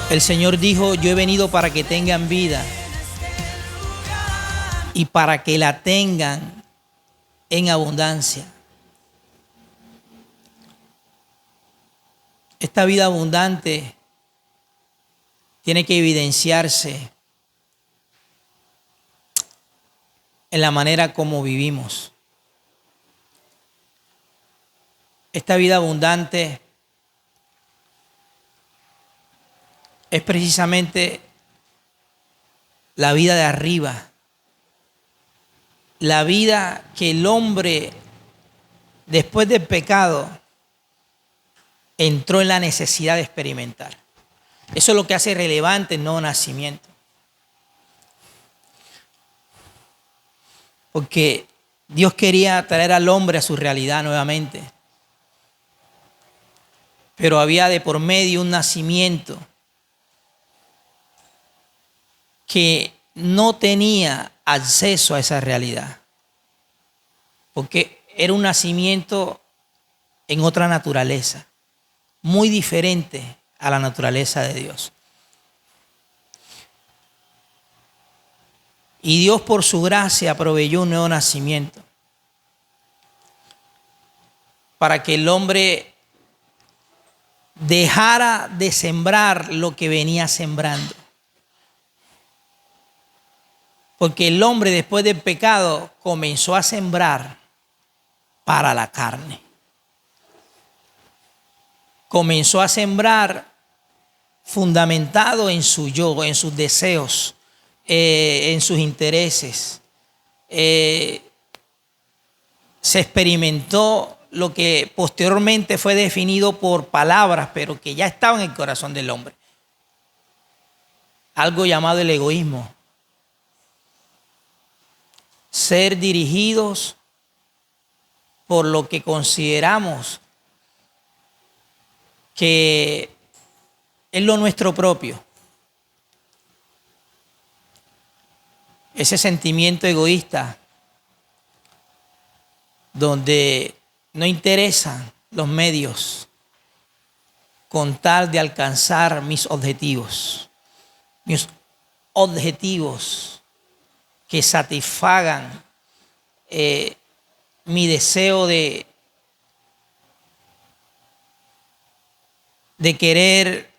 El Señor dijo: yo he venido para que tengan vida y para que la tengan en abundancia. Esta vida abundante tiene que evidenciarse en la manera como vivimos. Esta vida abundante es precisamente la vida de arriba, la vida que el hombre, después del pecado, entró en la necesidad de experimentar. Eso es lo que hace relevante el nuevo nacimiento. Porque Dios quería traer al hombre a su realidad nuevamente. Pero había de por medio un nacimiento que no tenía acceso a esa realidad. Porque era un nacimiento en otra naturaleza, muy diferente a la naturaleza de Dios. Y Dios, por su gracia, proveyó un nuevo nacimiento para que el hombre dejara de sembrar lo que venía sembrando. Porque el hombre, después del pecado, comenzó a sembrar para la carne. Comenzó a sembrar fundamentado en su yo, en sus deseos, en sus intereses. Se experimentó lo que posteriormente fue definido por palabras, pero que ya estaba en el corazón del hombre. Algo llamado el egoísmo. Ser dirigidos por lo que consideramos que es lo nuestro propio. Ese sentimiento egoísta donde no interesan los medios con tal de alcanzar mis objetivos que satisfagan mi deseo de querer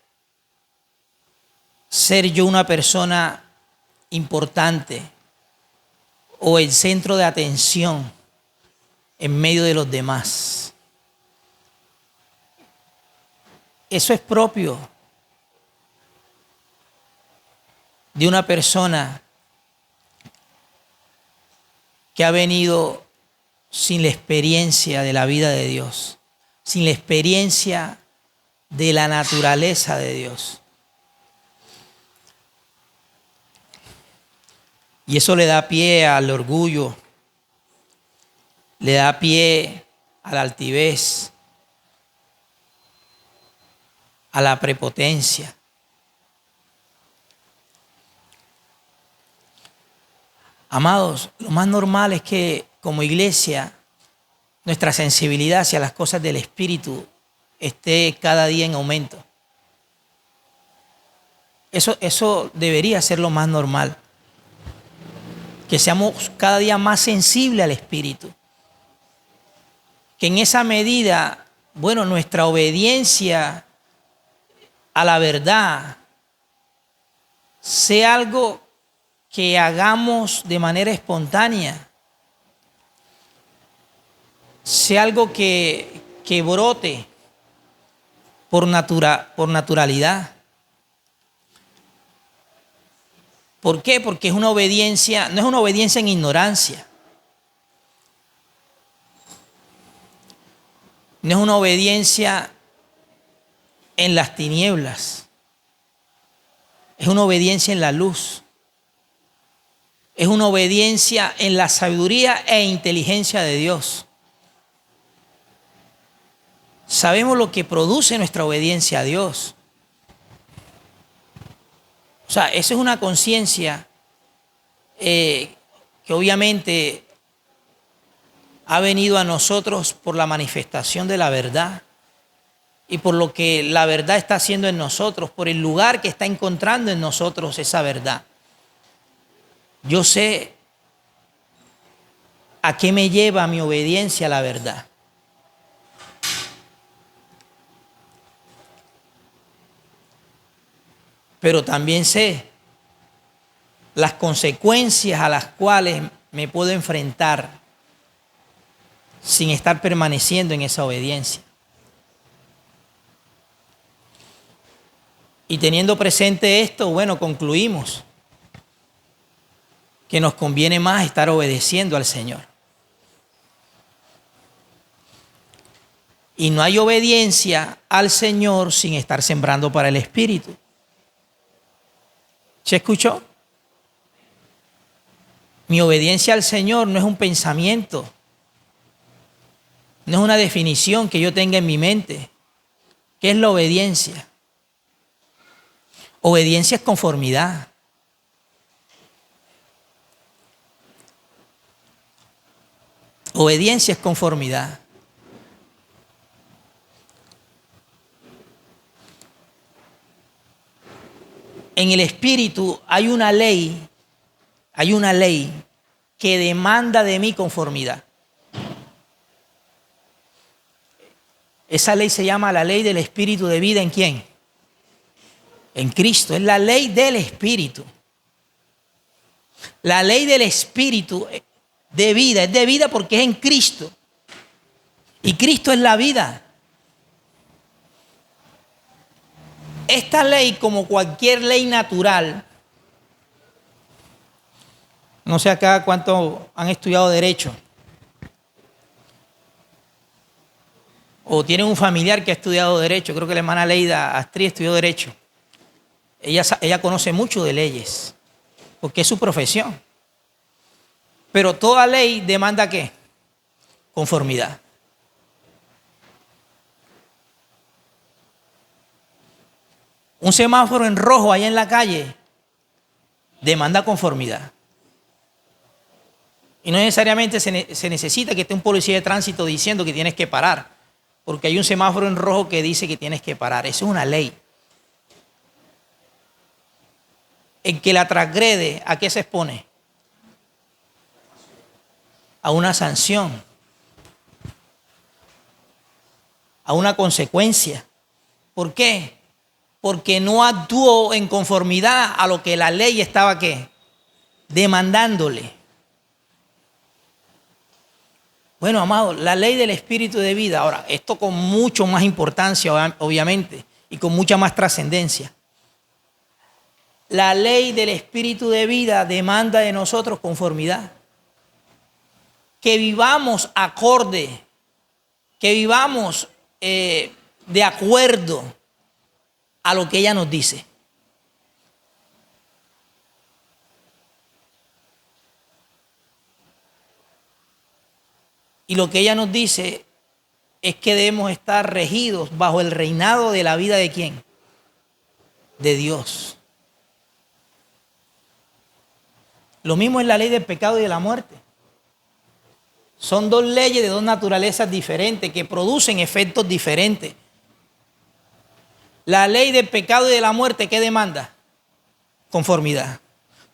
ser yo una persona importante o el centro de atención en medio de los demás. Eso es propio de una persona que ha venido sin la experiencia de la vida de Dios, sin la experiencia de la naturaleza de Dios. Y eso le da pie al orgullo, le da pie a la altivez, a la prepotencia. Amados, lo más normal es que como iglesia nuestra sensibilidad hacia las cosas del Espíritu esté cada día en aumento. Eso debería ser lo más normal. Que seamos cada día más sensibles al Espíritu. Que en esa medida, nuestra obediencia a la verdad sea algo que hagamos de manera espontánea. Sea algo que brote por naturalidad. ¿Por qué? Porque es una obediencia, no es una obediencia en ignorancia. No es una obediencia en las tinieblas. Es una obediencia en la luz. Es una obediencia en la sabiduría e inteligencia de Dios. Sabemos lo que produce nuestra obediencia a Dios. O sea, esa es una conciencia que obviamente ha venido a nosotros por la manifestación de la verdad y por lo que la verdad está haciendo en nosotros, por el lugar que está encontrando en nosotros esa verdad. Yo sé a qué me lleva mi obediencia a la verdad. Pero también sé las consecuencias a las cuales me puedo enfrentar sin estar permaneciendo en esa obediencia. Y teniendo presente esto, bueno, concluimos que nos conviene más estar obedeciendo al Señor. Y no hay obediencia al Señor sin estar sembrando para el Espíritu. ¿Se escuchó? Mi obediencia al Señor no es un pensamiento, no es una definición que yo tenga en mi mente. ¿Qué es la obediencia? Obediencia es conformidad. Obediencia es conformidad. En el Espíritu hay una ley que demanda de mí conformidad. Esa ley se llama la ley del Espíritu de vida. ¿En quién? En Cristo. Es la ley del Espíritu. La ley del Espíritu de vida. Es de vida porque es en Cristo. Y Cristo es la vida. Esta ley, como cualquier ley natural, no sé acá cuántos han estudiado derecho, o tienen un familiar que ha estudiado derecho. Creo que la hermana Leida Astrid estudió derecho. Ella conoce mucho de leyes, porque es su profesión. Pero toda ley demanda ¿qué? Conformidad. Un semáforo en rojo allá en la calle demanda conformidad. Y no necesariamente se necesita que esté un policía de tránsito diciendo que tienes que parar, porque hay un semáforo en rojo que dice que tienes que parar. Eso es una ley. El que la transgrede, ¿a qué se expone? A una sanción, a una consecuencia. ¿Por qué? Porque no actuó en conformidad a lo que la ley estaba ¿qué? Demandándole. Bueno, amado, la ley del Espíritu de vida. Ahora, esto con mucho más importancia, obviamente, y con mucha más trascendencia. La ley del Espíritu de vida demanda de nosotros conformidad. Que vivamos acorde, que vivamos de acuerdo a lo que ella nos dice. Y lo que ella nos dice es que debemos estar regidos bajo el reinado de la vida de ¿quién? De Dios. Lo mismo es la ley del pecado y de la muerte. Son dos leyes de dos naturalezas diferentes que producen efectos diferentes. La ley del pecado y de la muerte, ¿qué demanda? Conformidad.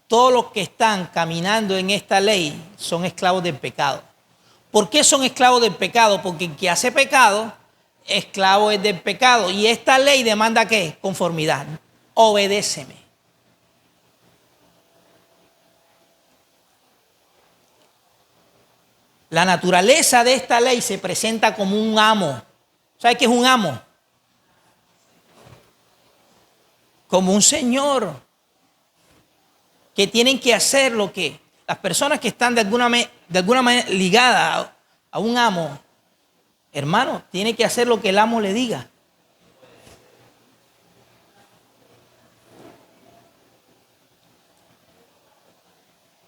Todos los que están caminando en esta ley son esclavos del pecado. ¿Por qué son esclavos del pecado? Porque el que hace pecado, esclavo es del pecado. Y esta ley demanda ¿qué? Conformidad. Obedéceme. La naturaleza de esta ley se presenta como un amo. ¿Sabe qué es un amo? Como un señor. Que tienen que hacer lo que las personas que están de alguna manera ligadas a un amo, hermano, tiene que hacer lo que el amo le diga.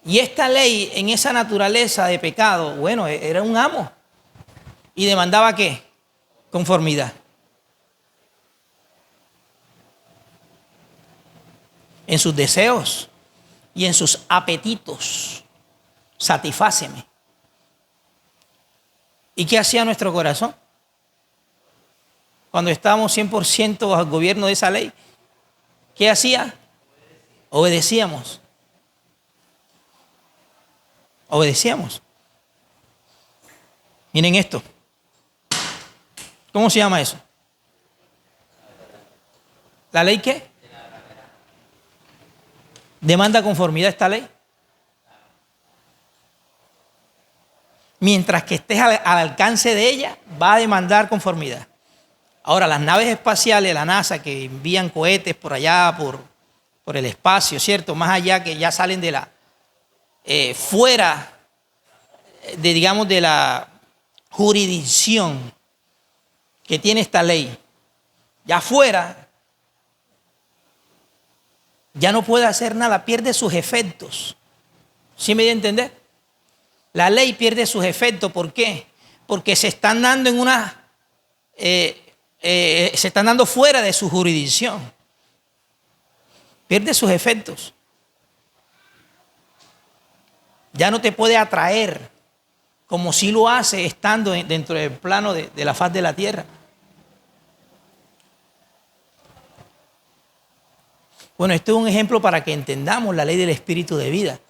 Y esta ley, en esa naturaleza de pecado, bueno, era un amo. ¿Y demandaba qué? Conformidad. En sus deseos y en sus apetitos. Satisfáceme. ¿Y qué hacía nuestro corazón? cuando estábamos 100% bajo el gobierno de esa ley, ¿qué hacía? Obedecíamos. Obedecíamos. Miren esto. ¿Cómo se llama eso? ¿La ley qué? ¿Demanda conformidad a esta ley? Mientras que estés al alcance de ella, va a demandar conformidad. Ahora, las naves espaciales, la NASA, que envían cohetes por allá, por el espacio, ¿cierto? Más allá, que ya salen de la, fuera de, digamos, de la jurisdicción que tiene esta ley. Ya afuera, ya no puede hacer nada, pierde sus efectos. ¿Sí me dio a entender? La ley pierde sus efectos. ¿Por qué? Porque se están dando en una, se están dando fuera de su jurisdicción. Pierde sus efectos. Ya no te puede atraer como si lo hace estando dentro del plano de la faz de la tierra. Bueno, esto es un ejemplo para que entendamos la ley del espíritu de vida.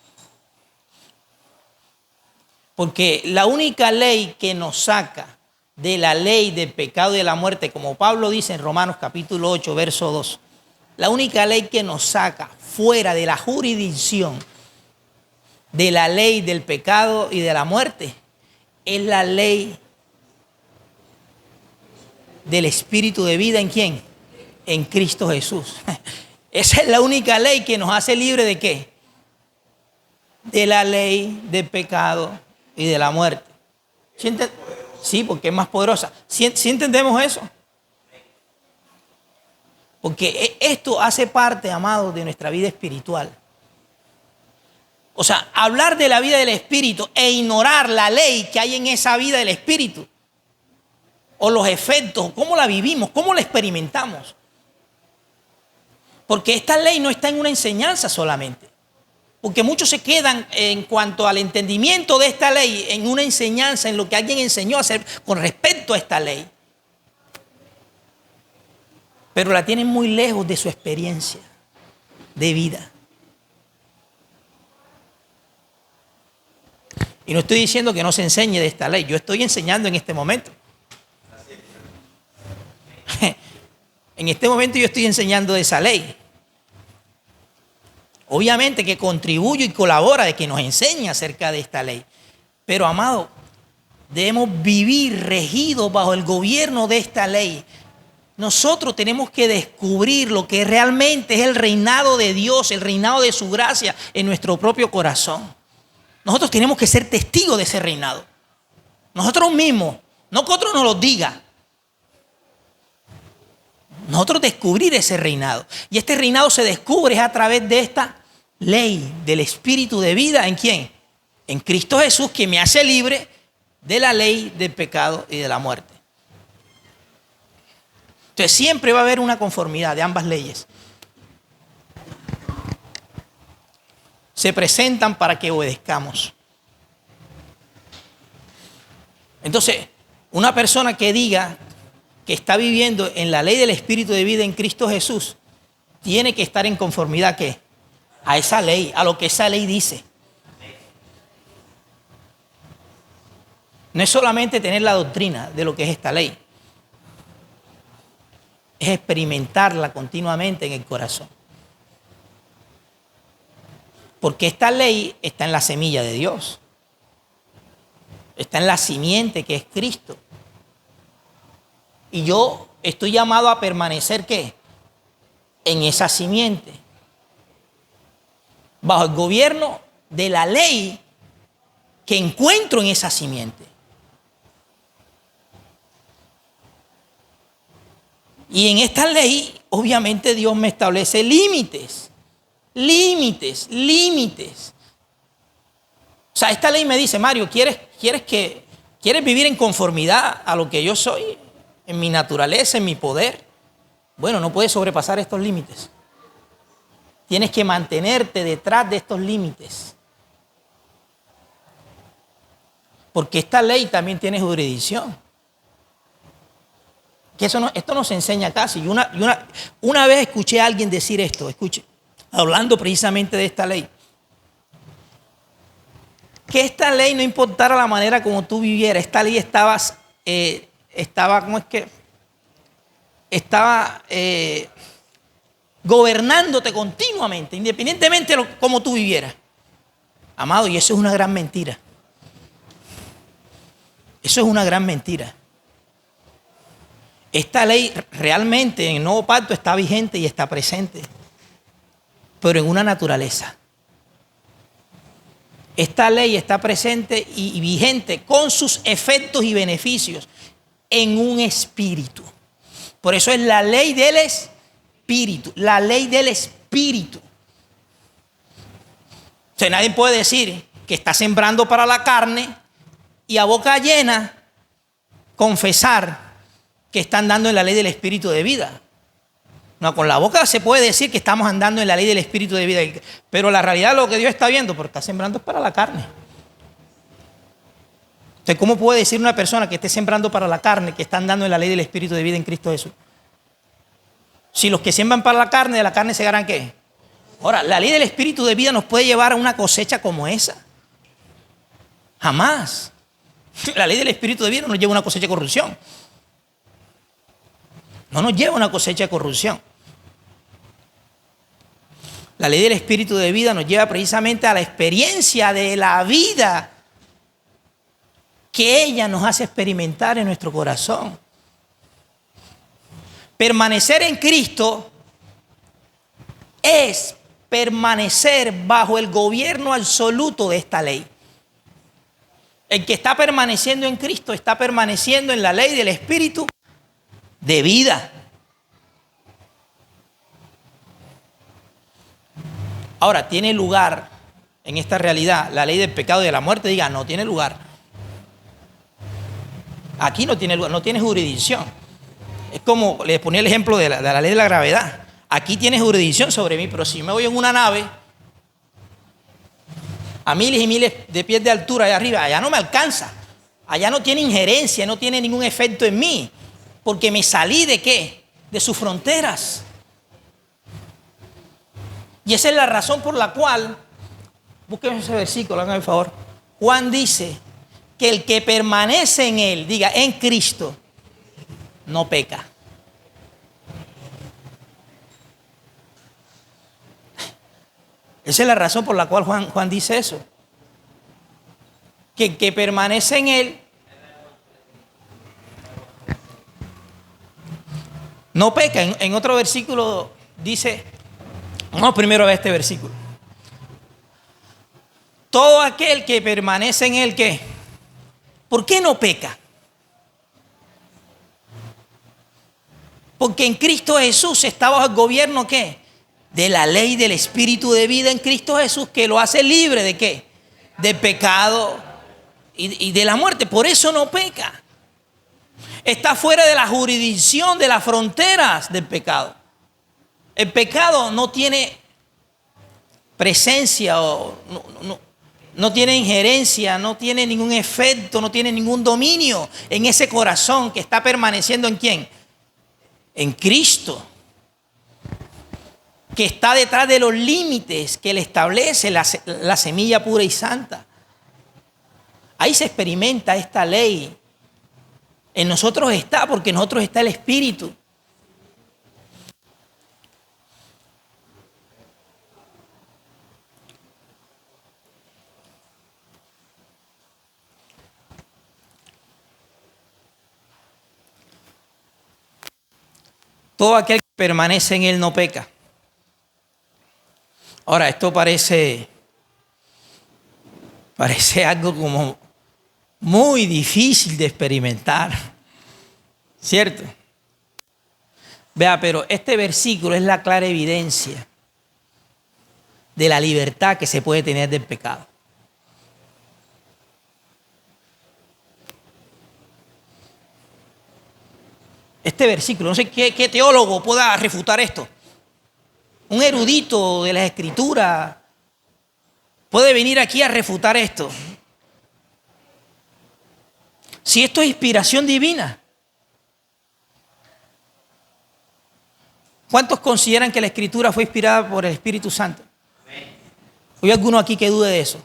Porque la única ley que nos saca de la ley del pecado y de la muerte, como Pablo dice en Romanos capítulo 8, verso 2, la única ley que nos saca fuera de la jurisdicción de la ley del pecado y de la muerte es la ley del espíritu de vida. ¿En quién? En Cristo Jesús. Esa es la única ley que nos hace libre ¿de qué? De la ley del pecado y de la muerte. Sí, porque es más poderosa. ¿Sí entendemos eso? Porque esto hace parte, amados, de nuestra vida espiritual. O sea, hablar de la vida del espíritu e ignorar la ley que hay en esa vida del espíritu, o los efectos, cómo la vivimos, cómo la experimentamos. Porque esta ley no está en una enseñanza solamente. Porque muchos se quedan en cuanto al entendimiento de esta ley en una enseñanza, en lo que alguien enseñó a hacer con respecto a esta ley. Pero la tienen muy lejos de su experiencia de vida. Y no estoy diciendo que no se enseñe de esta ley. Yo estoy enseñando en este momento. En este momento yo estoy enseñando de esa ley. Obviamente que contribuyo y colabora de que nos enseñe acerca de esta ley. Pero, amado, debemos vivir regidos bajo el gobierno de esta ley. Nosotros tenemos que descubrir lo que realmente es el reinado de Dios, el reinado de su gracia en nuestro propio corazón. Nosotros tenemos que ser testigos de ese reinado. Nosotros mismos, no que otro nos lo diga. Nosotros descubrir ese reinado. Y este reinado se descubre a través de esta ley del espíritu de vida. ¿En quién? En Cristo Jesús, que me hace libre de la ley del pecado y de la muerte. Entonces siempre va a haber una conformidad de ambas leyes. Se presentan para que obedezcamos. Entonces, una persona que diga que está viviendo en la ley del espíritu de vida en Cristo Jesús, tiene que estar en conformidad ¿qué? A esa ley, a lo que esa ley dice. No es solamente tener la doctrina de lo que es esta ley, es experimentarla continuamente en el corazón. Porque esta ley está en la semilla de Dios, está en la simiente que es Cristo. Y yo estoy llamado a permanecer ¿qué? En esa simiente, bajo el gobierno de la ley que encuentro en esa simiente. Y en esta ley, obviamente, Dios me establece límites. O sea, esta ley me dice, Mario, ¿quieres vivir en conformidad a lo que yo soy? En mi naturaleza, en mi poder. Bueno, no puedes sobrepasar estos límites. Tienes que mantenerte detrás de estos límites. Porque esta ley también tiene jurisdicción. Que esto no se enseña casi. Una vez escuché a alguien decir esto, escuche, hablando precisamente de esta ley. Que esta ley no importara la manera como tú vivieras, esta ley estaba ¿cómo es que? Estaba gobernándote continuamente, independientemente de cómo tú vivieras. Amado, y eso es una gran mentira. Eso es una gran mentira. Esta ley realmente en el nuevo pacto está vigente y está presente, pero en una naturaleza. Esta ley está presente y vigente con sus efectos y beneficios en un espíritu. Por eso es la ley del espíritu, la ley del espíritu. O sea, nadie puede decir que está sembrando para la carne y a boca llena confesar que está andando en la ley del espíritu de vida. No, con la boca se puede decir que estamos andando en la ley del espíritu de vida, pero la realidad lo que Dios está viendo, porque está sembrando es para la carne. Entonces, ¿cómo puede decir una persona que esté sembrando para la carne que está andando en la ley del espíritu de vida en Cristo Jesús? Si los que siembran para la carne, de la carne segarán ¿qué? Ahora, la ley del espíritu de vida nos puede llevar a una cosecha como esa. Jamás. La ley del espíritu de vida no nos lleva a una cosecha de corrupción. No nos lleva a una cosecha de corrupción. La ley del espíritu de vida nos lleva precisamente a la experiencia de la vida que ella nos hace experimentar en nuestro corazón. Permanecer en Cristo es permanecer bajo el gobierno absoluto de esta ley. El que está permaneciendo en Cristo está permaneciendo en la ley del espíritu de vida. Ahora, ¿tiene lugar en esta realidad la ley del pecado y de la muerte? Diga, no tiene lugar. Aquí no tiene lugar, no tiene jurisdicción. Es como les ponía el ejemplo de la ley de la gravedad. Aquí tiene jurisdicción sobre mí, pero si yo me voy en una nave a miles y miles de pies de altura allá arriba, allá no me alcanza. Allá no tiene injerencia, no tiene ningún efecto en mí, porque me salí ¿de qué? De sus fronteras. Y esa es la razón por la cual, busquen ese versículo, háganme el favor. Juan dice que el que permanece en él, diga, en Cristo, no peca. Esa es la razón por la cual Juan dice eso. Que el que permanece en él no peca. En otro versículo dice, vamos primero a ver este versículo. Todo aquel que permanece en él, ¿qué? ¿Por qué no peca? Porque en Cristo Jesús está bajo el gobierno, ¿qué? De la ley del espíritu de vida en Cristo Jesús, que lo hace libre ¿de qué? De pecado y de la muerte. Por eso no peca. Está fuera de la jurisdicción, de las fronteras del pecado. El pecado no tiene presencia o no tiene injerencia, no tiene ningún efecto, no tiene ningún dominio en ese corazón que está permaneciendo ¿en quién? En Cristo, que está detrás de los límites que le establece la semilla pura y santa. Ahí se experimenta esta ley. En nosotros está, porque en nosotros está el Espíritu. Todo aquel que permanece en él no peca. Ahora, esto parece algo como muy difícil de experimentar, ¿cierto? Vea, pero este versículo es la clara evidencia de la libertad que se puede tener del pecado. Este versículo, no sé qué teólogo pueda refutar esto. Un erudito de las Escrituras puede venir aquí a refutar esto. Si esto es inspiración divina. ¿Cuántos consideran que la Escritura fue inspirada por el Espíritu Santo? ¿Hay alguno aquí que dude de eso?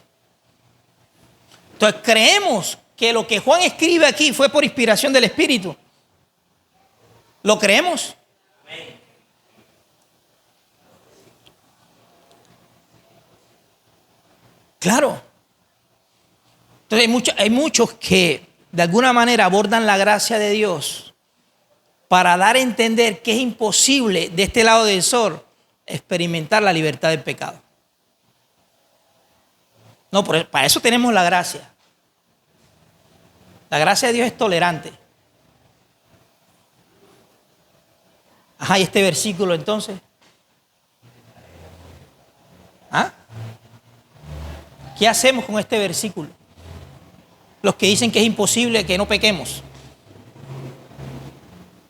Entonces creemos que lo que Juan escribe aquí fue por inspiración del Espíritu. ¿Lo creemos? Claro. Entonces hay muchos que de alguna manera abordan la gracia de Dios para dar a entender que es imposible de este lado del sol experimentar la libertad del pecado. No, para eso tenemos la gracia. La gracia de Dios es tolerante. Ajá, ¿y este versículo entonces? ¿Ah? ¿Qué hacemos con este versículo? Los que dicen que es imposible que no pequemos,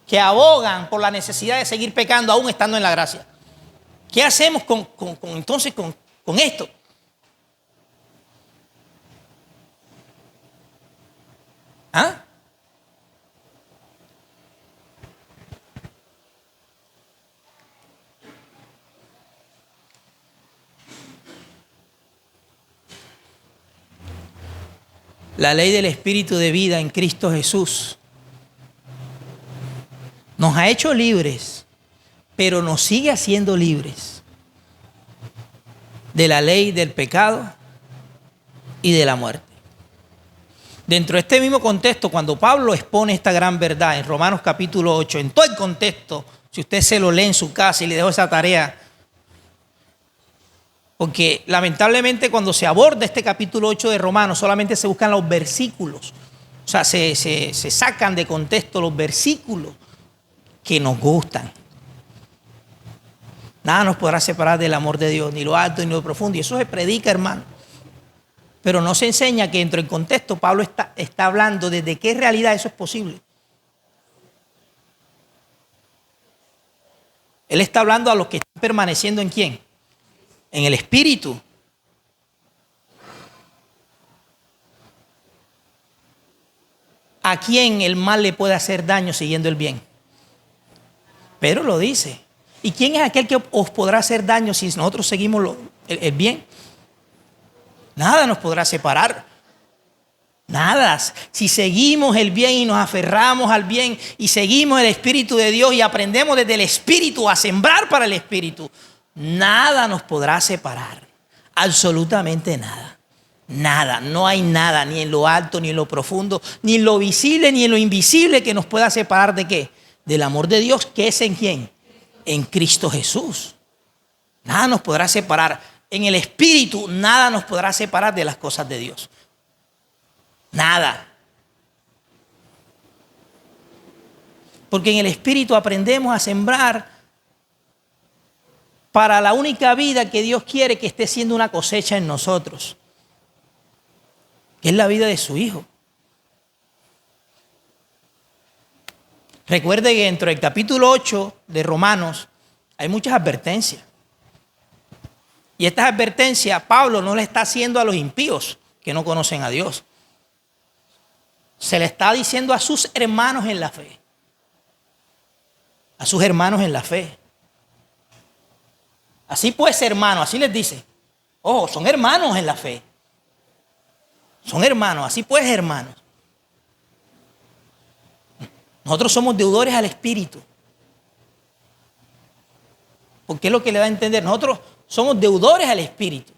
que abogan por la necesidad de seguir pecando aún estando en la gracia. ¿Qué hacemos entonces con esto? ¿Ah? La ley del Espíritu de vida en Cristo Jesús nos ha hecho libres, pero nos sigue haciendo libres de la ley del pecado y de la muerte. Dentro de este mismo contexto, cuando Pablo expone esta gran verdad en Romanos capítulo 8, en todo el contexto, si usted se lo lee en su casa y le dejo esa tarea, porque lamentablemente cuando se aborda este capítulo 8 de Romanos solamente se buscan los versículos, o sea, se sacan de contexto los versículos que nos gustan. Nada nos podrá separar del amor de Dios, ni lo alto ni lo profundo, y eso se predica, hermano. Pero no se enseña que dentro del contexto Pablo está hablando desde qué realidad eso es posible. Él está hablando a los que están permaneciendo en ¿quién? En el Espíritu. ¿A quién el mal le puede hacer daño siguiendo el bien? Pero lo dice. ¿Y quién es aquel que os podrá hacer daño si nosotros seguimos el bien? Nada nos podrá separar. Nada. Si seguimos el bien y nos aferramos al bien y seguimos el Espíritu de Dios y aprendemos desde el Espíritu a sembrar para el Espíritu, nada nos podrá separar. Absolutamente nada. Nada. No hay nada, ni en lo alto, ni en lo profundo, ni en lo visible, ni en lo invisible que nos pueda separar ¿de qué? Del amor de Dios, que es en quién. En Cristo Jesús. Nada nos podrá separar. En el Espíritu nada nos podrá separar de las cosas de Dios. Nada. Porque en el Espíritu aprendemos a sembrar para la única vida que Dios quiere que esté siendo una cosecha en nosotros, que es la vida de su Hijo. Recuerde que dentro del capítulo 8 de Romanos hay muchas advertencias. Y estas advertencias Pablo no le está haciendo a los impíos que no conocen a Dios. Se le está diciendo a sus hermanos en la fe. A sus hermanos en la fe. Así pues, hermanos, así les dice. Oh, son hermanos en la fe. Son hermanos, así pues, hermanos. Nosotros somos deudores al Espíritu. Porque es lo que le da a entender. Nosotros somos deudores al Espíritu.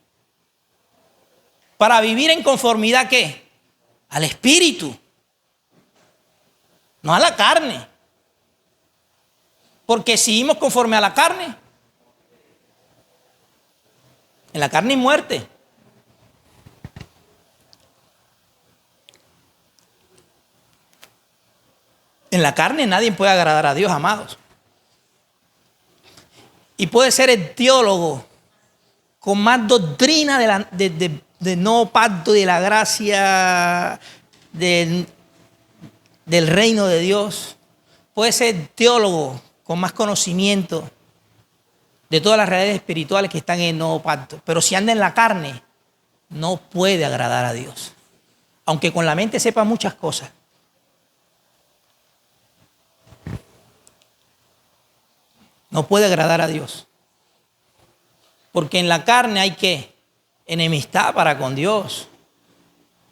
Para vivir en conformidad, ¿qué? Al Espíritu. No a la carne. Porque si vivimos conforme a la carne, en la carne hay muerte. En la carne nadie puede agradar a Dios, amados. Y puede ser el teólogo con más doctrina de nuevo pacto y de la gracia del reino de Dios. Puede ser teólogo con más conocimiento de todas las realidades espirituales que están en el nuevo pacto. Pero si anda en la carne, no puede agradar a Dios. Aunque con la mente sepa muchas cosas. No puede agradar a Dios. Porque en la carne hay ¿qué? Enemistad para con Dios.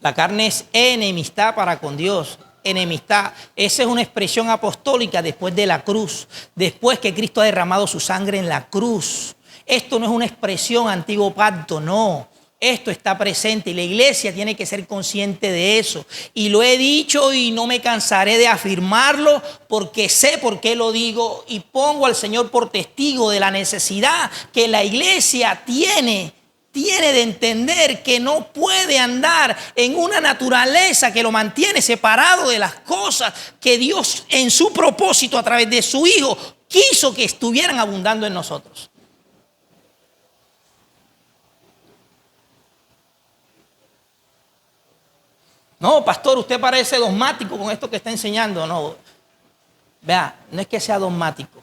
La carne es enemistad para con Dios. Enemistad. Esa es una expresión apostólica después de la cruz. Después que Cristo ha derramado su sangre en la cruz. Esto no es una expresión antiguo pacto, no. Esto está presente y la iglesia tiene que ser consciente de eso. Y lo he dicho y no me cansaré de afirmarlo porque sé por qué lo digo y pongo al Señor por testigo de la necesidad que la iglesia tiene de entender que no puede andar en una naturaleza que lo mantiene separado de las cosas que Dios en su propósito a través de su Hijo quiso que estuvieran abundando en nosotros. No, pastor, usted parece dogmático con esto que está enseñando. No, vea, no es que sea dogmático.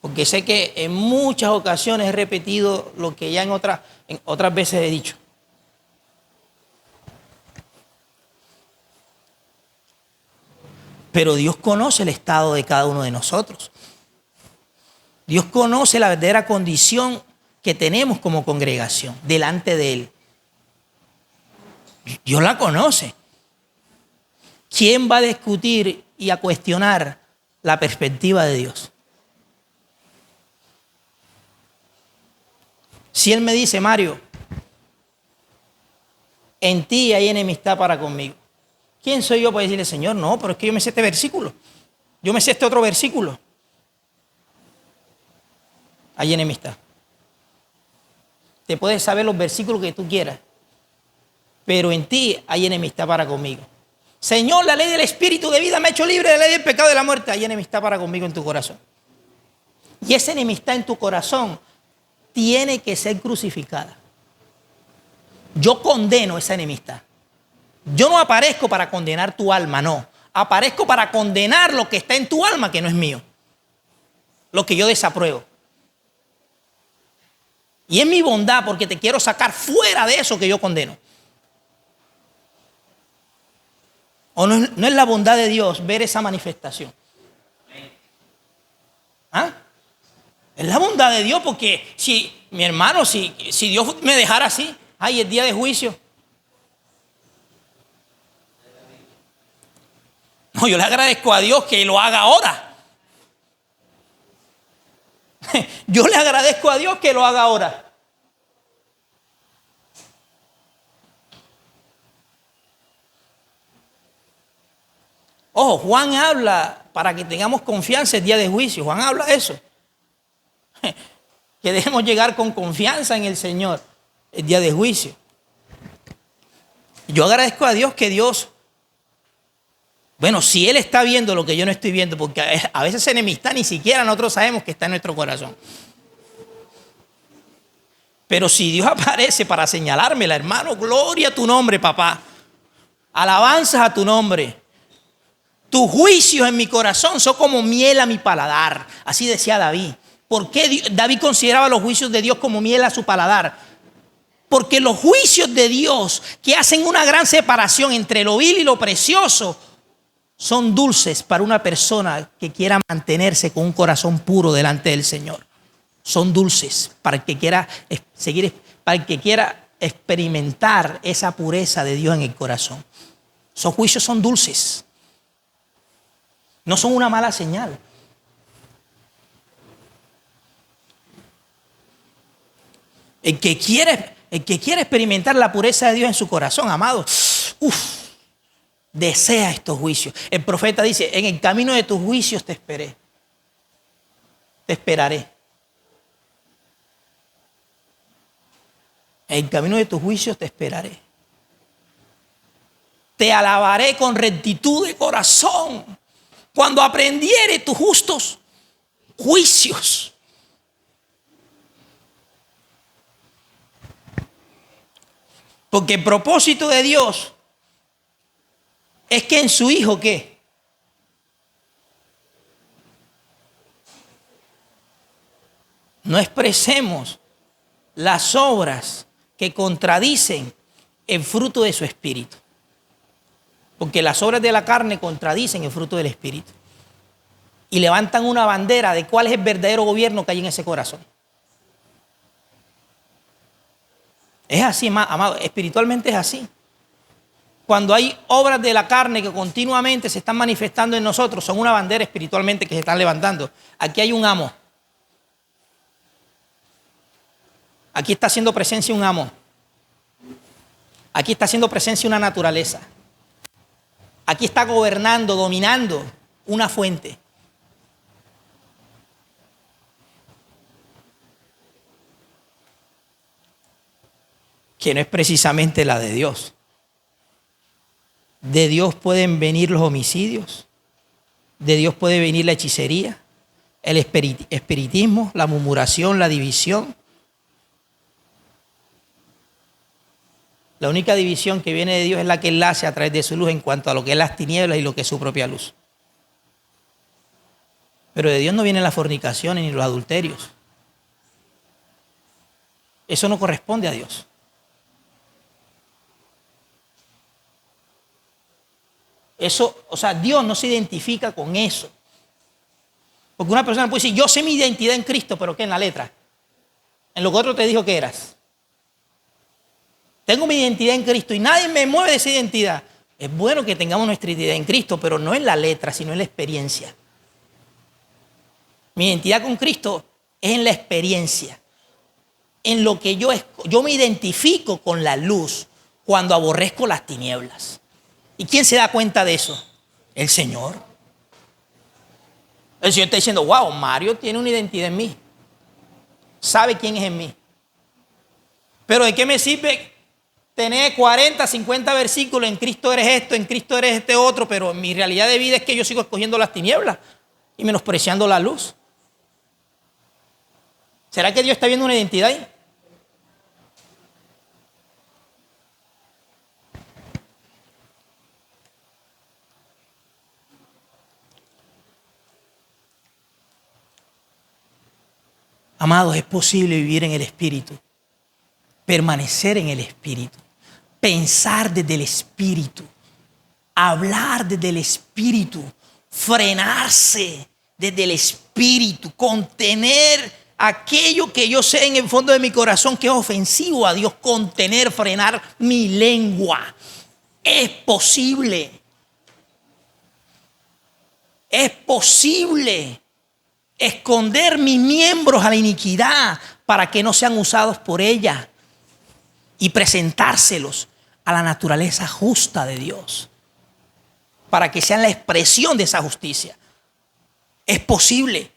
Porque sé que en muchas ocasiones he repetido lo que ya en otras veces he dicho. Pero Dios conoce el estado de cada uno de nosotros. Dios conoce la verdadera condición que tenemos como congregación delante de Él. Dios la conoce. ¿Quién va a discutir y a cuestionar la perspectiva de Dios? Si Él me dice, Mario, en ti hay enemistad para conmigo, ¿quién soy yo para decirle, Señor, no, pero es que yo me sé este versículo, yo me sé este otro versículo? Hay enemistad. Te puedes saber los versículos que tú quieras, pero en ti hay enemistad para conmigo. Señor, la ley del Espíritu de vida me ha hecho libre de la ley del pecado y de la muerte. Hay enemistad para conmigo en tu corazón. Y esa enemistad en tu corazón tiene que ser crucificada. Yo condeno esa enemistad. Yo no aparezco para condenar tu alma, no. Aparezco para condenar lo que está en tu alma que no es mío. Lo que yo desapruebo. Y es mi bondad porque te quiero sacar fuera de eso que yo condeno. ¿O no es la bondad de Dios ver esa manifestación? ¿Ah? Es la bondad de Dios porque mi hermano, si Dios me dejara así, ay, el día de juicio. No, yo le agradezco a Dios que lo haga ahora. Yo le agradezco a Dios que lo haga ahora. Ojo, Juan habla para que tengamos confianza el día de juicio. Juan habla eso. Que debemos llegar con confianza en el Señor el día de juicio. Yo agradezco a Dios que Dios, bueno, si Él está viendo lo que yo no estoy viendo, porque a veces enemistad ni siquiera nosotros sabemos que está en nuestro corazón. Pero si Dios aparece para señalármela, hermano, gloria a tu nombre, papá. Alabanzas a tu nombre. Tus juicios en mi corazón son como miel a mi paladar. Así decía David. ¿Por qué David consideraba los juicios de Dios como miel a su paladar? Porque los juicios de Dios, que hacen una gran separación entre lo vil y lo precioso, son dulces para una persona que quiera mantenerse con un corazón puro delante del Señor. Son dulces para el que quiera para el que quiera experimentar esa pureza de Dios en el corazón. Esos juicios son dulces. No son una mala señal. El que quiere experimentar la pureza de Dios en su corazón, amado, desea estos juicios. El profeta dice, en el camino de tus juicios te esperé. Te esperaré. En el camino de tus juicios te esperaré. Te alabaré con rectitud de corazón. Cuando aprendiere tus justos juicios. Porque el propósito de Dios es que en su Hijo, ¿qué? No expresemos las obras que contradicen el fruto de su Espíritu. Porque las obras de la carne contradicen el fruto del Espíritu. y levantan una bandera de cuál es el verdadero gobierno que hay en ese corazón. Es así, amado, espiritualmente es así. Cuando hay obras de la carne que continuamente se están manifestando en nosotros, son una bandera espiritualmente que se están levantando. Aquí hay un amo. Aquí está haciendo presencia un amo. Aquí está haciendo presencia una naturaleza. Aquí está gobernando, dominando una fuente. Que no es precisamente la de Dios. De Dios pueden venir los homicidios, de Dios puede venir la hechicería, el espiritismo, la murmuración, la división. La única división que viene de Dios es la que Él hace a través de su luz en cuanto a lo que es las tinieblas y lo que es su propia luz. Pero de Dios no vienen las fornicaciones ni los adulterios. Eso no corresponde a Dios. Eso, o sea, Dios no se identifica con eso. Porque una persona puede decir, yo sé mi identidad en Cristo, pero ¿qué? En la letra. En lo que otro te dijo que eras. Tengo mi identidad en Cristo y nadie me mueve de esa identidad. Es bueno que tengamos nuestra identidad en Cristo, pero no en la letra, sino en la experiencia. Mi identidad con Cristo es en la experiencia. En lo que yo me identifico con la luz cuando aborrezco las tinieblas. ¿Y quién se da cuenta de eso? El Señor. El Señor está diciendo, wow, Mario tiene una identidad en mí. Sabe quién es en mí. Pero ¿de qué me sirve tener 40, 50 versículos? En Cristo eres esto, en Cristo eres este otro, pero mi realidad de vida es que yo sigo escogiendo las tinieblas y menospreciando la luz. ¿Será que Dios está viendo una identidad ahí? Amados, es posible vivir en el Espíritu, permanecer en el Espíritu, pensar desde el Espíritu, hablar desde el Espíritu, frenarse desde el Espíritu, contener aquello que yo sé en el fondo de mi corazón que es ofensivo a Dios, contener, frenar mi lengua. Es posible. Es posible esconder mis miembros a la iniquidad para que no sean usados por ella y presentárselos a la naturaleza justa de Dios para que sean la expresión de esa justicia. Es posible.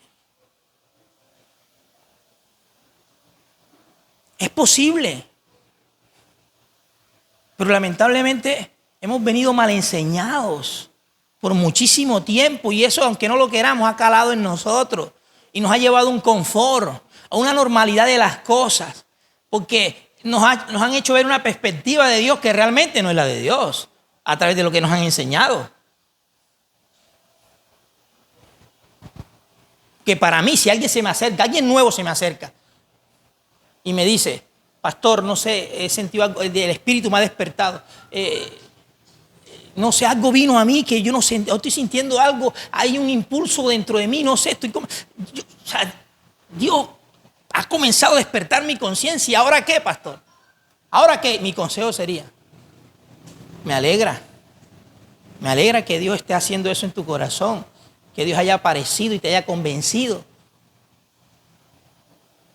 Es posible. Pero lamentablemente hemos venido mal enseñados por muchísimo tiempo y eso, aunque no lo queramos, ha calado en nosotros y nos ha llevado a un confort, a una normalidad de las cosas, porque nos han hecho ver una perspectiva de Dios que realmente no es la de Dios, a través de lo que nos han enseñado. Que para mí, si alguien se me acerca, alguien nuevo se me acerca y me dice, pastor, no sé, he sentido algo, el Espíritu me ha despertado, no sé, algo vino a mí que yo no sé, estoy sintiendo algo, hay un impulso dentro de mí, no sé, Dios ha comenzado a despertar mi conciencia. ¿Ahora qué, pastor? ¿Ahora qué? Mi consejo sería, me alegra que Dios esté haciendo eso en tu corazón, que Dios haya aparecido y te haya convencido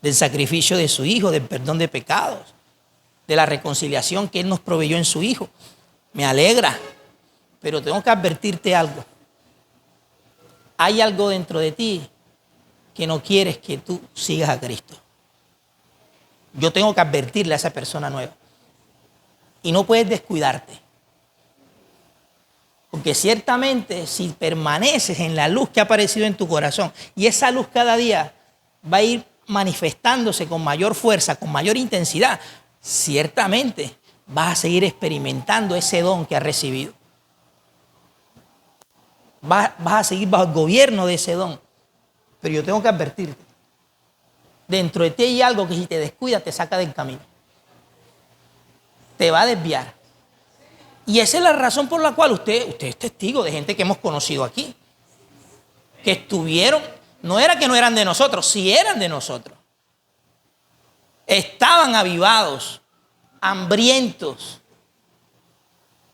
del sacrificio de su Hijo, del perdón de pecados, de la reconciliación que Él nos proveyó en su Hijo. Me alegra. Pero tengo que advertirte algo. Hay algo dentro de ti que no quieres que tú sigas a Cristo. Yo tengo que advertirle a esa persona nueva. Y no puedes descuidarte. Porque ciertamente si permaneces en la luz que ha aparecido en tu corazón y esa luz cada día va a ir manifestándose con mayor fuerza, con mayor intensidad, ciertamente vas a seguir experimentando ese don que has recibido. Vas a seguir bajo el gobierno de ese don. Pero yo tengo que advertirte. Dentro de ti hay algo que si te descuidas te saca del camino. Te va a desviar. Y esa es la razón por la cual usted es testigo de gente que hemos conocido aquí. que estuvieron, no era que no eran de nosotros, sí eran de nosotros. Estaban avivados, hambrientos.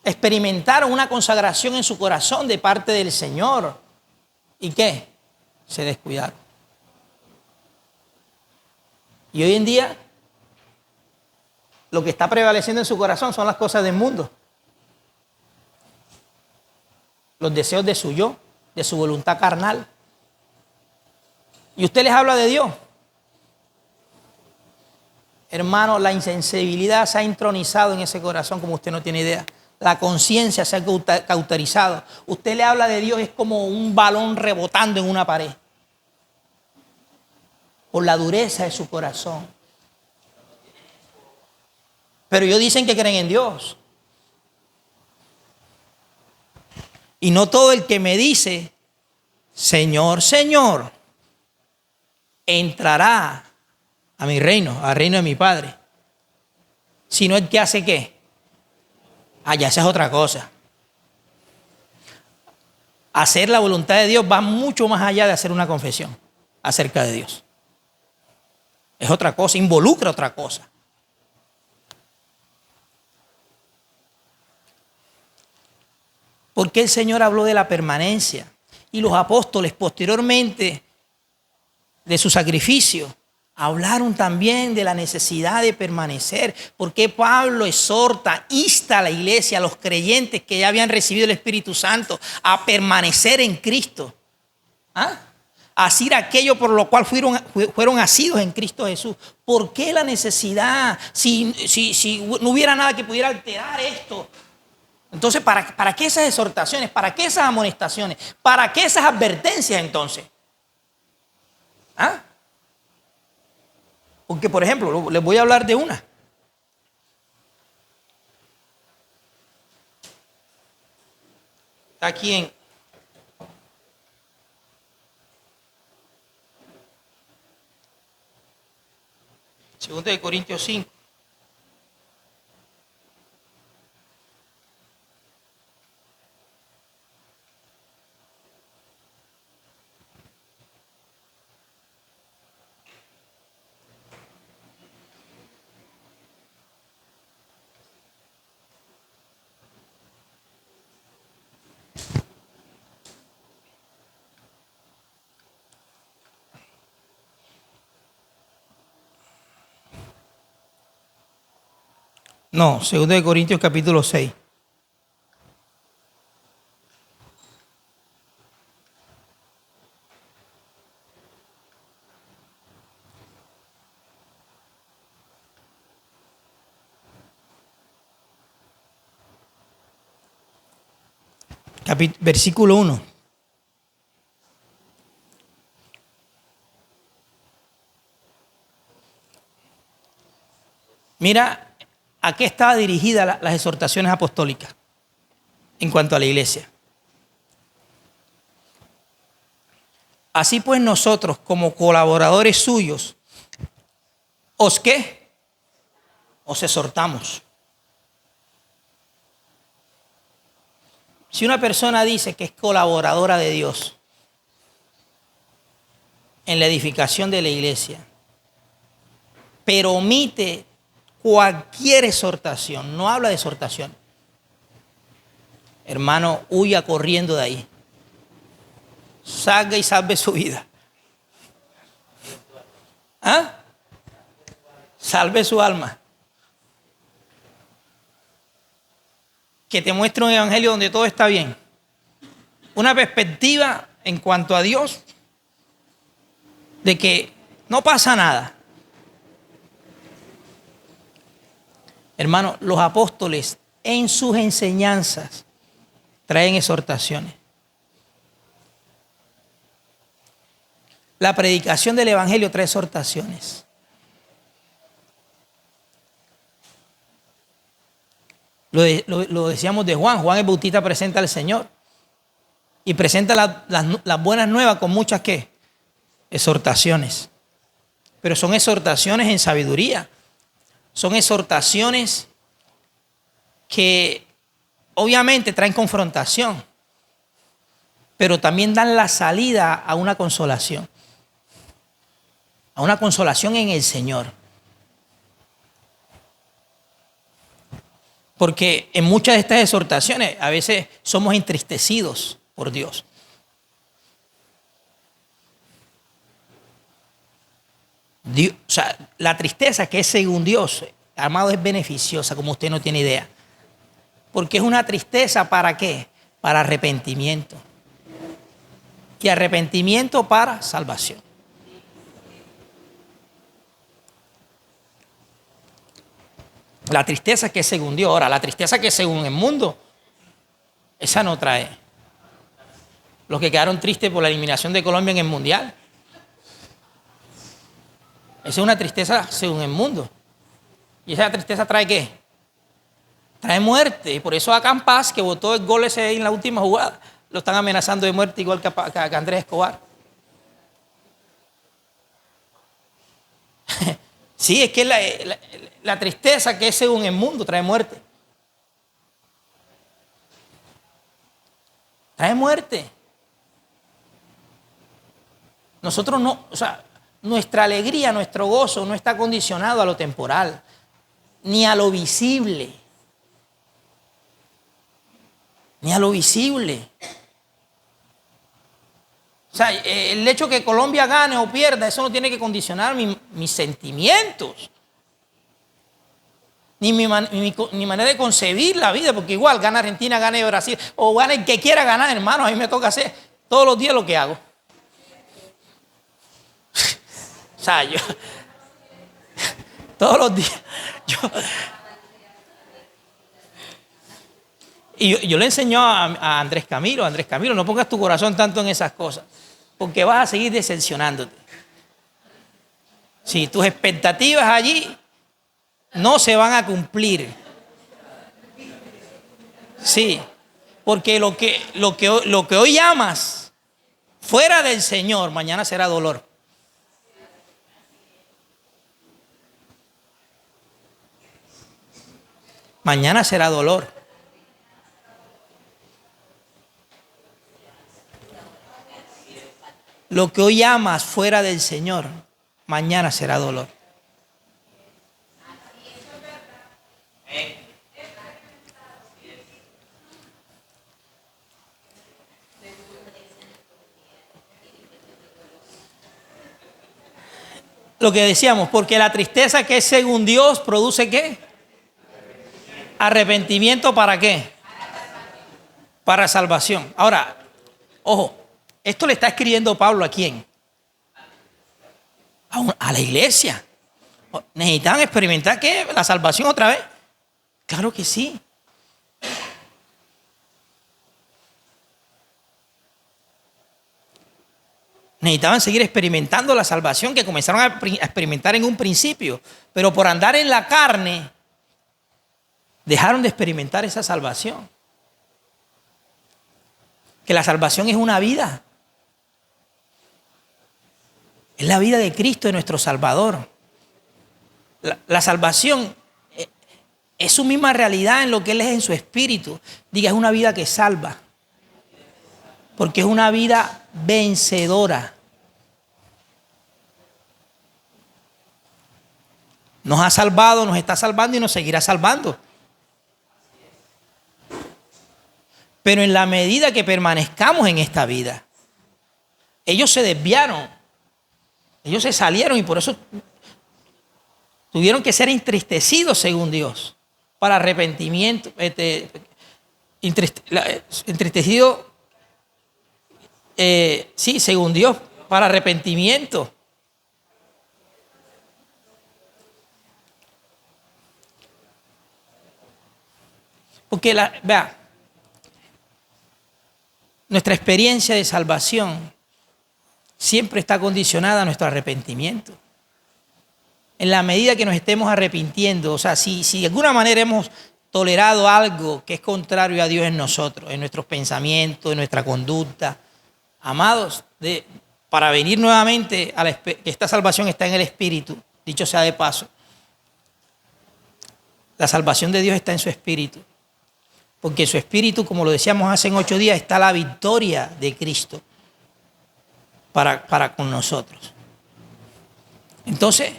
Experimentaron una consagración en su corazón de parte del Señor. ¿Y qué? Se descuidaron. Y hoy en día, lo que está prevaleciendo en su corazón son las cosas del mundo. Los deseos de su yo, de su voluntad carnal. Y usted les habla de Dios. Hermano, la insensibilidad se ha intronizado en ese corazón como usted no tiene idea. La conciencia se ha cauterizado. Usted le habla de Dios, es como un balón rebotando en una pared. Por la dureza de su corazón. Pero ellos dicen que creen en Dios. Y no todo el que me dice, Señor, Señor, entrará a mi reino, al reino de mi Padre. Sino el que hace ¿qué? Allá esa es otra cosa. Hacer la voluntad de Dios va mucho más allá de hacer una confesión acerca de Dios. Es otra cosa, involucra otra cosa. Porque el Señor habló de la permanencia y los apóstoles posteriormente de su sacrificio hablaron también de la necesidad de permanecer. Porque Pablo exhorta, insta a la iglesia, a los creyentes que ya habían recibido el Espíritu Santo a permanecer en Cristo. ¿Ah? A hacer aquello por lo cual fueron asidos en Cristo Jesús. ¿Por qué la necesidad? Si no hubiera nada que pudiera alterar esto. Entonces, ¿para qué esas exhortaciones? ¿Para qué esas amonestaciones? ¿Para qué esas advertencias entonces? ¿Ah? Porque, por ejemplo, les voy a hablar de una. Está aquí en Segunda de Corintios 5. No, Segunda de Corintios capítulo 6. Versículo 1. Mira a qué estaba dirigida las exhortaciones apostólicas en cuanto a la iglesia. Así pues nosotros como colaboradores suyos, ¿os qué? Os exhortamos. Si una persona dice que es colaboradora de Dios en la edificación de la iglesia, pero omite cualquier exhortación, no habla de exhortación, hermano, huya corriendo de ahí. Salga y salve su vida. ¿Ah? Salve su alma. Que te muestre un evangelio donde todo está bien. Una perspectiva en cuanto a Dios de que no pasa nada. Hermano, los apóstoles en sus enseñanzas traen exhortaciones. La predicación del evangelio trae exhortaciones. Lo decíamos de Juan. Juan el Bautista presenta al Señor y presenta las buenas nuevas con muchas ¿qué? Exhortaciones. Pero son exhortaciones en sabiduría. Son exhortaciones que obviamente traen confrontación. pero también dan la salida a una consolación en el Señor. Porque en muchas de estas exhortaciones a veces somos entristecidos por Dios. O sea, la tristeza que es según Dios, amado, es beneficiosa, como usted no tiene idea. Porque es una tristeza ¿para qué? Para arrepentimiento. Y arrepentimiento para salvación. La tristeza que es según Dios. Ahora, la tristeza que es según el mundo, esa no trae. Los que quedaron tristes por la eliminación de Colombia en el Mundial. Esa es una tristeza según el mundo. ¿Y esa tristeza trae qué? Trae muerte. Y por eso a Campas, que votó el gol ese en la última jugada, lo están amenazando de muerte igual que a Andrés Escobar. Sí, es que la tristeza que es según el mundo trae muerte. Trae muerte. Nosotros no, o sea, nuestra alegría, nuestro gozo no está condicionado a lo temporal, ni a lo visible. Ni a lo visible. O sea, el hecho que Colombia gane o pierda, eso no tiene que condicionar mis sentimientos. Ni mi manera de concebir la vida, porque igual gana Argentina, gane Brasil, o gane el que quiera ganar, hermano, a mí me toca hacer todos los días lo que hago. O sea, yo todos los días, yo le enseño a Andrés Camilo, no pongas tu corazón tanto en esas cosas, porque vas a seguir decepcionándote. Si tus expectativas allí no se van a cumplir. Sí, porque lo que hoy amas fuera del Señor, mañana será dolor. Mañana será dolor. Lo que hoy amas fuera del Señor, mañana será dolor. Lo que decíamos, porque la tristeza que es según Dios produce ¿qué? Arrepentimiento. ¿Para qué? Para salvación. Ahora, ojo, esto le está escribiendo Pablo ¿a quién? A la iglesia. ¿Necesitan experimentar qué? ¿La salvación otra vez? Claro que sí. Necesitaban seguir experimentando la salvación que comenzaron a experimentar en un principio, pero por andar en la carne dejaron de experimentar esa salvación. Que la salvación es una vida. Es la vida de Cristo, de nuestro Salvador. La salvación es su misma realidad en lo que Él es en su espíritu. Diga, es una vida que salva. Porque es una vida vencedora. Nos ha salvado, nos está salvando y nos seguirá salvando. Pero en la medida que permanezcamos en esta vida, ellos se desviaron, ellos se salieron y por eso tuvieron que ser entristecidos según Dios para arrepentimiento, entristecido, sí, según Dios, para arrepentimiento. Porque vea, nuestra experiencia de salvación siempre está condicionada a nuestro arrepentimiento. En la medida que nos estemos arrepintiendo, o sea, si de alguna manera hemos tolerado algo que es contrario a Dios en nosotros, en nuestros pensamientos, en nuestra conducta, amados, para venir nuevamente a que esta salvación está en el Espíritu, dicho sea de paso, la salvación de Dios está en su Espíritu. Porque su espíritu, como lo decíamos hace 8 días, está la victoria de Cristo para con nosotros. Entonces,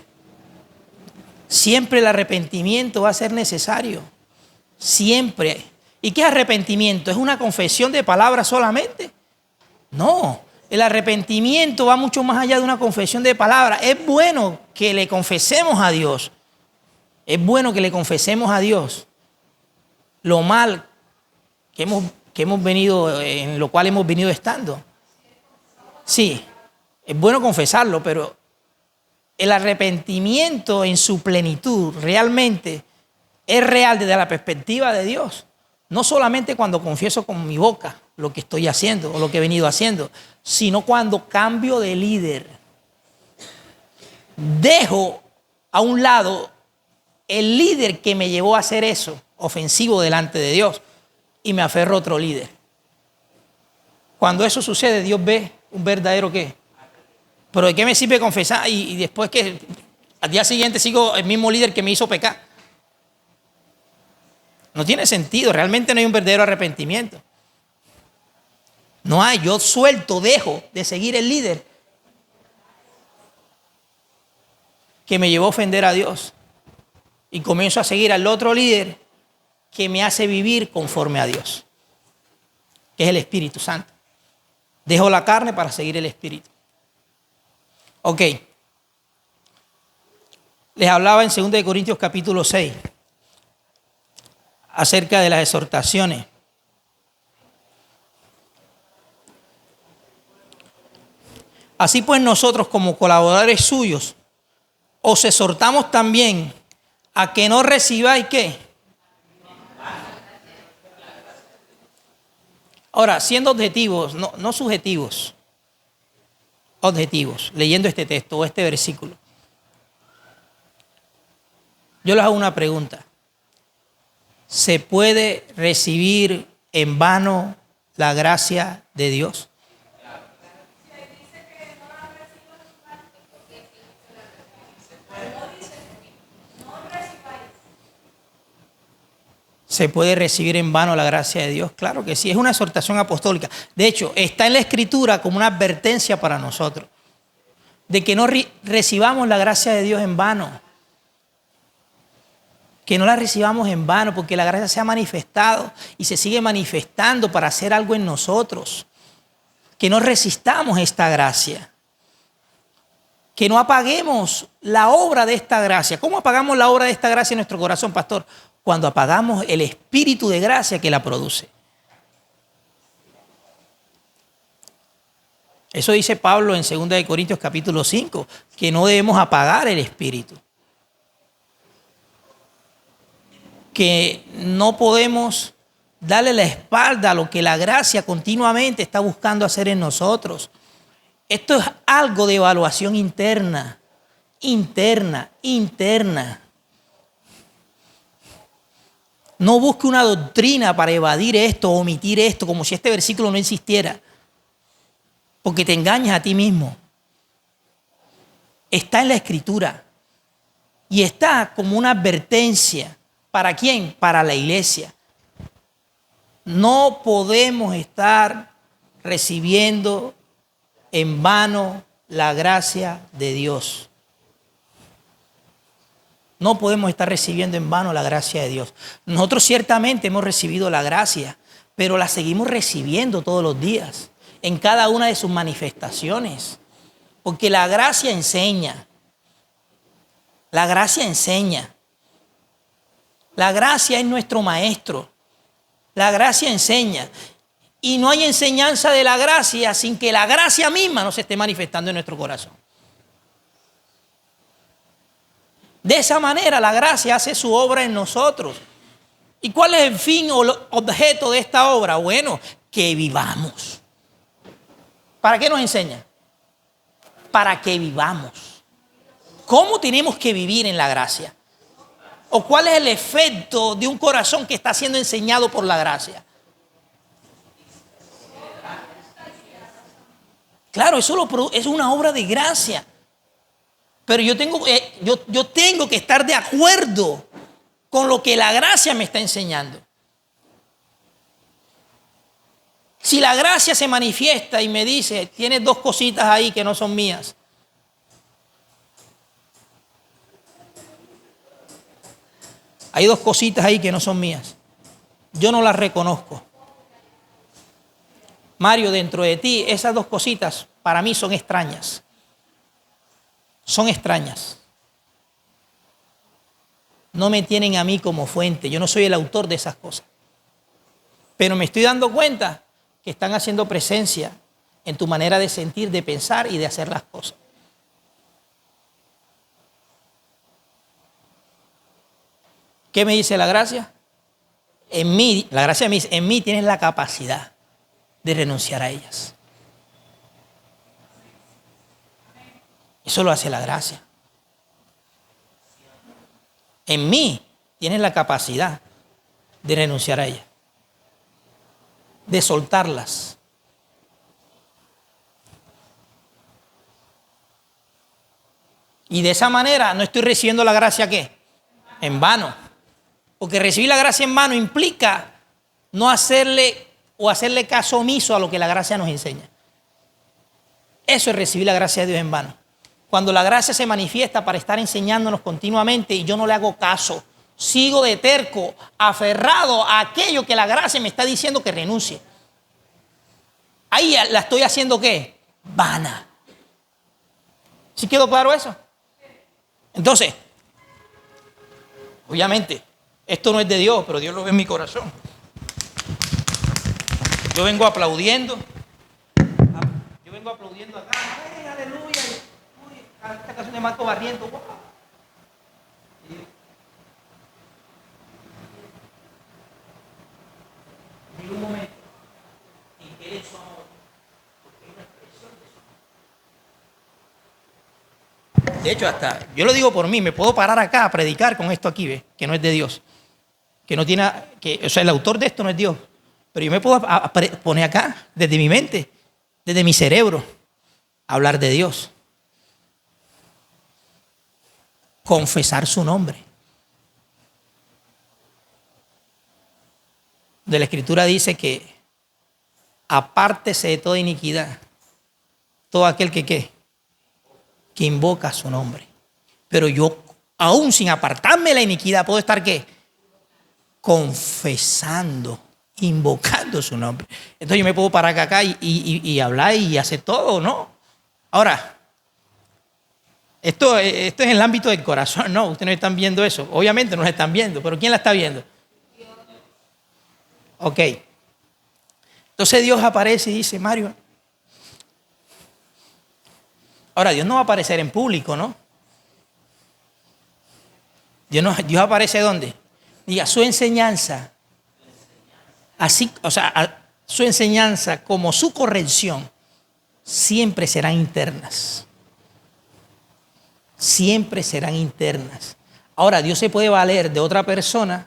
siempre el arrepentimiento va a ser necesario. Siempre. ¿Y qué es arrepentimiento? ¿Es una confesión de palabras solamente? No. El arrepentimiento va mucho más allá de una confesión de palabras. Es bueno que le confesemos a Dios. Es bueno que le confesemos a Dios lo mal que hemos venido, en lo cual hemos venido estando. Sí, es bueno confesarlo, pero el arrepentimiento en su plenitud realmente es real desde la perspectiva de Dios. No solamente cuando confieso con mi boca lo que estoy haciendo o lo que he venido haciendo, sino cuando cambio de líder. Dejo a un lado el líder que me llevó a hacer eso, ofensivo delante de Dios, y me aferro a otro líder. Cuando eso sucede, Dios ve un verdadero ¿qué? Pero ¿de qué me sirve confesar y después que al día siguiente sigo el mismo líder que me hizo pecar? No tiene sentido, realmente no hay un verdadero arrepentimiento. No hay, yo suelto, dejo de seguir el líder que me llevó a ofender a Dios y comienzo a seguir al otro líder que me hace vivir conforme a Dios, que es el Espíritu Santo. Dejo la carne para seguir el Espíritu. Ok. Les hablaba en 2 Corintios capítulo 6 acerca de las exhortaciones. Así pues nosotros como colaboradores suyos os exhortamos también a que no recibáis ¿qué? Ahora, siendo objetivos, no subjetivos, objetivos, leyendo este texto o este versículo, yo les hago una pregunta. ¿Se puede recibir en vano la gracia de Dios? ¿Se puede recibir en vano la gracia de Dios? Claro que sí, es una exhortación apostólica. De hecho, está en la Escritura como una advertencia para nosotros de que no recibamos la gracia de Dios en vano. Que no la recibamos en vano, porque la gracia se ha manifestado y se sigue manifestando para hacer algo en nosotros. Que no resistamos esta gracia. Que no apaguemos la obra de esta gracia. ¿Cómo apagamos la obra de esta gracia en nuestro corazón, pastor? Cuando apagamos el espíritu de gracia que la produce. Eso dice Pablo en 2 Corintios capítulo 5, que no debemos apagar el espíritu. Que no podemos darle la espalda a lo que la gracia continuamente está buscando hacer en nosotros. Esto es algo de evaluación interna. No busque una doctrina para evadir esto o omitir esto, como si este versículo no existiera. Porque te engañas a ti mismo. Está en la Escritura. Y está como una advertencia. ¿Para quién? Para la iglesia. No podemos estar recibiendo en vano la gracia de Dios. No podemos estar recibiendo en vano la gracia de Dios. Nosotros ciertamente hemos recibido la gracia, pero la seguimos recibiendo todos los días, en cada una de sus manifestaciones. Porque la gracia enseña. La gracia enseña. La gracia es nuestro maestro. La gracia enseña. Y no hay enseñanza de la gracia sin que la gracia misma nos esté manifestando en nuestro corazón. De esa manera la gracia hace su obra en nosotros. ¿Y cuál es el fin o el objeto de esta obra? Bueno, que vivamos. ¿Para qué nos enseña? Para que vivamos. ¿Cómo tenemos que vivir en la gracia? ¿O cuál es el efecto de un corazón que está siendo enseñado por la gracia? Claro, eso es una obra de gracia. Pero yo tengo que estar de acuerdo con lo que la gracia me está enseñando. Si la gracia se manifiesta y me dice, tienes dos cositas ahí que no son mías. Hay dos cositas ahí que no son mías. Yo no las reconozco. Mario, dentro de ti, esas dos cositas para mí son extrañas. Son extrañas. No me tienen a mí como fuente. Yo no soy el autor de esas cosas. Pero me estoy dando cuenta que están haciendo presencia en tu manera de sentir, de pensar y de hacer las cosas. ¿Qué me dice la gracia? En mí, la gracia me dice, en mí tienes la capacidad de renunciar a ellas. Eso lo hace la gracia. En mí tienes la capacidad de renunciar a ellas, de soltarlas. Y de esa manera no estoy recibiendo la gracia ¿qué? En vano. Porque recibir la gracia en vano implica no hacerle o hacerle caso omiso a lo que la gracia nos enseña. Eso es recibir la gracia de Dios en vano. Cuando la gracia se manifiesta para estar enseñándonos continuamente y yo no le hago caso, sigo de terco, aferrado a aquello que la gracia me está diciendo que renuncie. Ahí la estoy haciendo ¿qué? Vana. ¿Sí quedó claro eso? Entonces, obviamente, esto no es de Dios, pero Dios lo ve en mi corazón. Yo vengo aplaudiendo. Yo vengo aplaudiendo acá. ¡Ay, aleluya! Uy, esta canción de Marco Barrientos. ¡Wow! Llega un momento en que eso amor, porque es una expresión de su amor. De hecho, hasta, yo lo digo por mí, me puedo parar acá a predicar con esto aquí, ¿ves? Que no es de Dios. Que no tiene, o sea, el autor de esto no es Dios. Pero yo me puedo poner acá, desde mi mente, desde mi cerebro, a hablar de Dios. Confesar su nombre. De la Escritura dice que apártese de toda iniquidad, todo aquel que invoca su nombre. Pero yo, aún sin apartarme de la iniquidad, puedo estar ¿qué? Confesando, invocando su nombre. Entonces yo me puedo parar acá y hablar y hacer todo, ¿no? Ahora, esto es en el ámbito del corazón, ¿no? Ustedes no están viendo eso. Obviamente no lo están viendo, pero ¿quién la está viendo? Ok. Entonces Dios aparece y dice, Mario. Ahora, Dios no va a aparecer en público, ¿no? Dios aparece ¿dónde? Diga, su enseñanza. Así, o sea, su enseñanza como su corrección siempre serán internas. Siempre serán internas. Ahora, Dios se puede valer de otra persona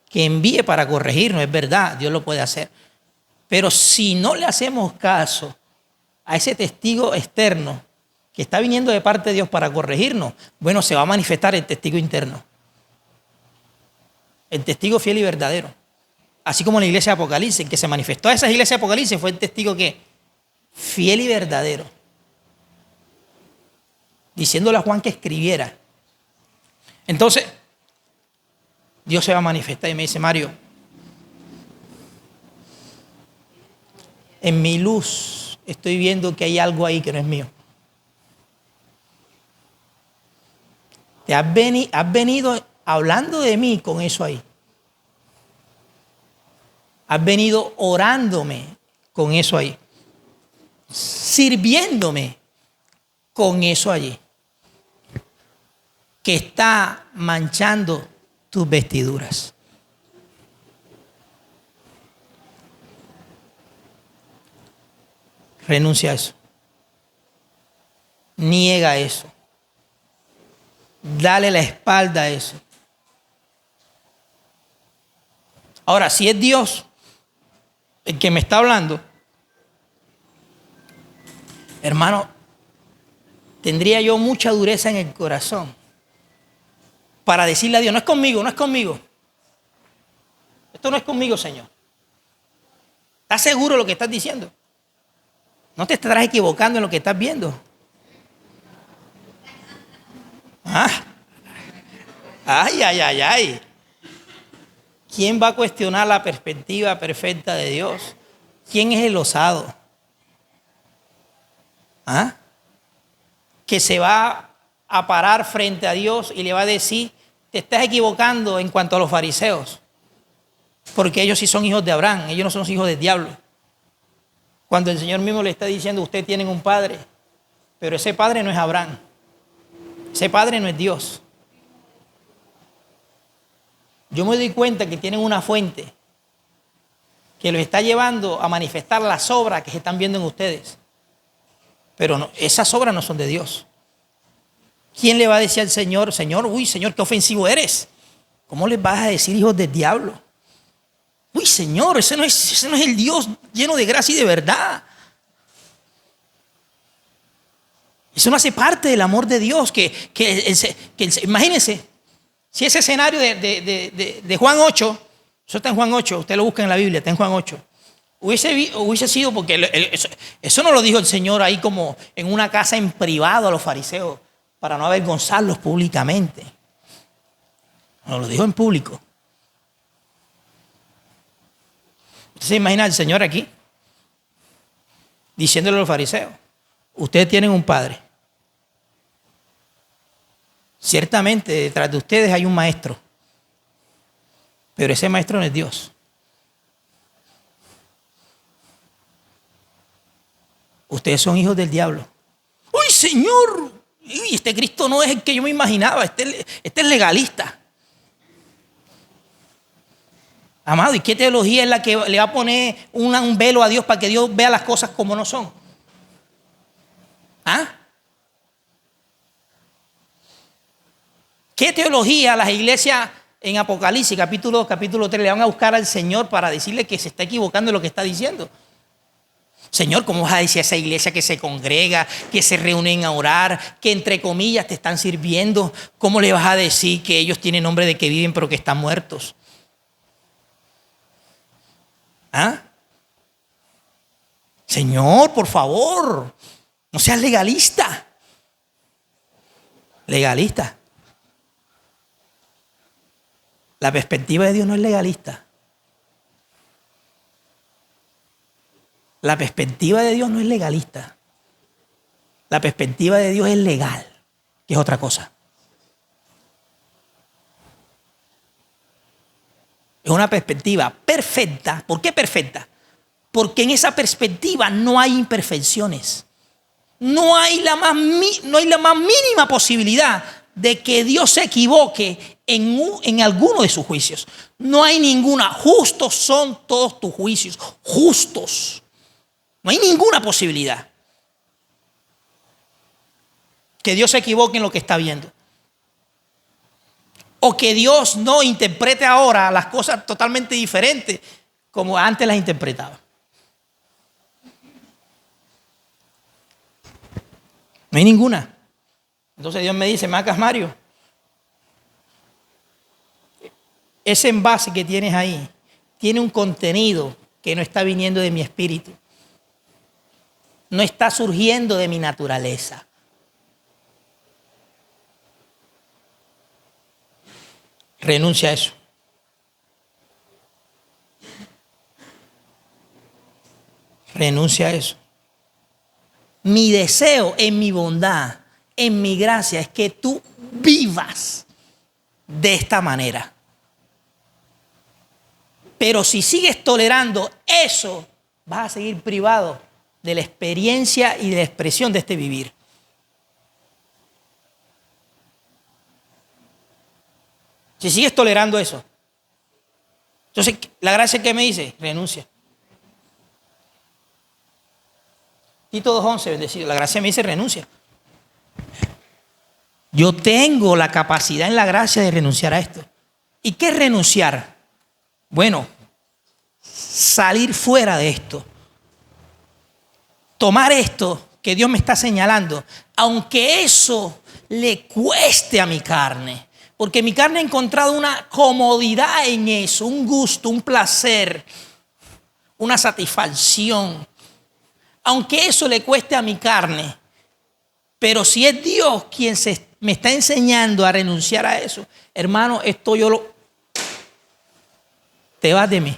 que envíe para corregirnos, es verdad, Dios lo puede hacer. Pero si no le hacemos caso a ese testigo externo que está viniendo de parte de Dios para corregirnos, bueno, se va a manifestar el testigo interno. El testigo fiel y verdadero. Así como en la iglesia de Apocalipsis, el que se manifestó a esas iglesias de Apocalipsis fue el testigo que fiel y verdadero. Diciéndole a Juan que escribiera. Entonces, Dios se va a manifestar y me dice, Mario, en mi luz estoy viendo que hay algo ahí que no es mío. Te has venido hablando de mí con eso ahí. Has venido orándome con eso ahí. Sirviéndome con eso allí. Que está manchando tus vestiduras. Renuncia a eso. Niega eso. Dale la espalda a eso. Ahora, si es Dios el que me está hablando, hermano, tendría yo mucha dureza en el corazón para decirle a Dios, no es conmigo, no es conmigo. Esto no es conmigo, Señor. ¿Estás seguro de lo que estás diciendo? No te estarás equivocando en lo que estás viendo. Ah, ay, ay, ay, ay. ¿Quién va a cuestionar la perspectiva perfecta de Dios? ¿Quién es el osado? ¿Ah? Que se va a parar frente a Dios y le va a decir, te estás equivocando en cuanto a los fariseos, porque ellos sí son hijos de Abraham, ellos no son hijos del diablo. Cuando el Señor mismo le está diciendo, ustedes tienen un padre, pero ese padre no es Abraham, ese padre no es Dios. Yo me doy cuenta que tienen una fuente que los está llevando a manifestar las obras que se están viendo en ustedes. Pero no, esas obras no son de Dios. ¿Quién le va a decir al Señor, Señor, uy, Señor, qué ofensivo eres? ¿Cómo les vas a decir hijos del diablo? Uy, Señor, ese no es el Dios lleno de gracia y de verdad. Eso no hace parte del amor de Dios. Imagínense, si ese escenario de Juan 8, eso está en Juan 8, usted lo busca en la Biblia, está en Juan 8. Hubiese sido porque eso no lo dijo el Señor ahí como en una casa en privado a los fariseos para no avergonzarlos públicamente. No, lo dijo en público. ¿Usted se imagina al Señor aquí diciéndole a los fariseos, ustedes tienen un padre? Ciertamente detrás de ustedes hay un maestro, pero ese maestro no es Dios. Ustedes son hijos del diablo. ¡Uy, Señor! Uy, este Cristo no es el que yo me imaginaba, este es legalista. Amado, ¿y qué teología es la que le va a poner un velo a Dios para que Dios vea las cosas como no son? ¿Ah? ¿Qué teología las iglesias en Apocalipsis, capítulo 2, capítulo 3, le van a buscar al Señor para decirle que se está equivocando en lo que está diciendo? Señor, ¿cómo vas a decir a esa iglesia que se congrega, que se reúnen a orar, que entre comillas te están sirviendo? ¿Cómo le vas a decir que ellos tienen nombre de que viven pero que están muertos? ¿Ah? Señor, por favor, no seas legalista. Legalista. La perspectiva de Dios no es legalista. La perspectiva de Dios no es legalista. La perspectiva de Dios es legal, que es otra cosa. Es una perspectiva perfecta. ¿Por qué perfecta? Porque en esa perspectiva no hay imperfecciones. No hay la más mínima posibilidad de que Dios se equivoque en alguno de sus juicios. No hay ninguna. Justos son todos tus juicios. Justos. No hay ninguna posibilidad que Dios se equivoque en lo que está viendo. O que Dios no interprete ahora las cosas totalmente diferentes como antes las interpretaba. No hay ninguna. Entonces Dios me dice, Macas Mario, ese envase que tienes ahí tiene un contenido que no está viniendo de mi espíritu. No está surgiendo de mi naturaleza. Renuncia a eso. Renuncia a eso. Mi deseo en mi bondad, en mi gracia, es que tú vivas de esta manera. Pero si sigues tolerando eso, vas a seguir privado de la experiencia y de la expresión de este vivir. Si sigues tolerando eso, entonces la gracia que me dice, renuncia. Tito 2:11, bendecido, la gracia me dice renuncia. Yo tengo la capacidad en la gracia de renunciar a esto. ¿Y qué es renunciar? Bueno, salir fuera de esto. Tomar esto que Dios me está señalando, aunque eso le cueste a mi carne. Porque mi carne ha encontrado una comodidad en eso, un gusto, un placer, una satisfacción. Aunque eso le cueste a mi carne, pero si es Dios quien me está enseñando a renunciar a eso, hermano, esto te vas de mí.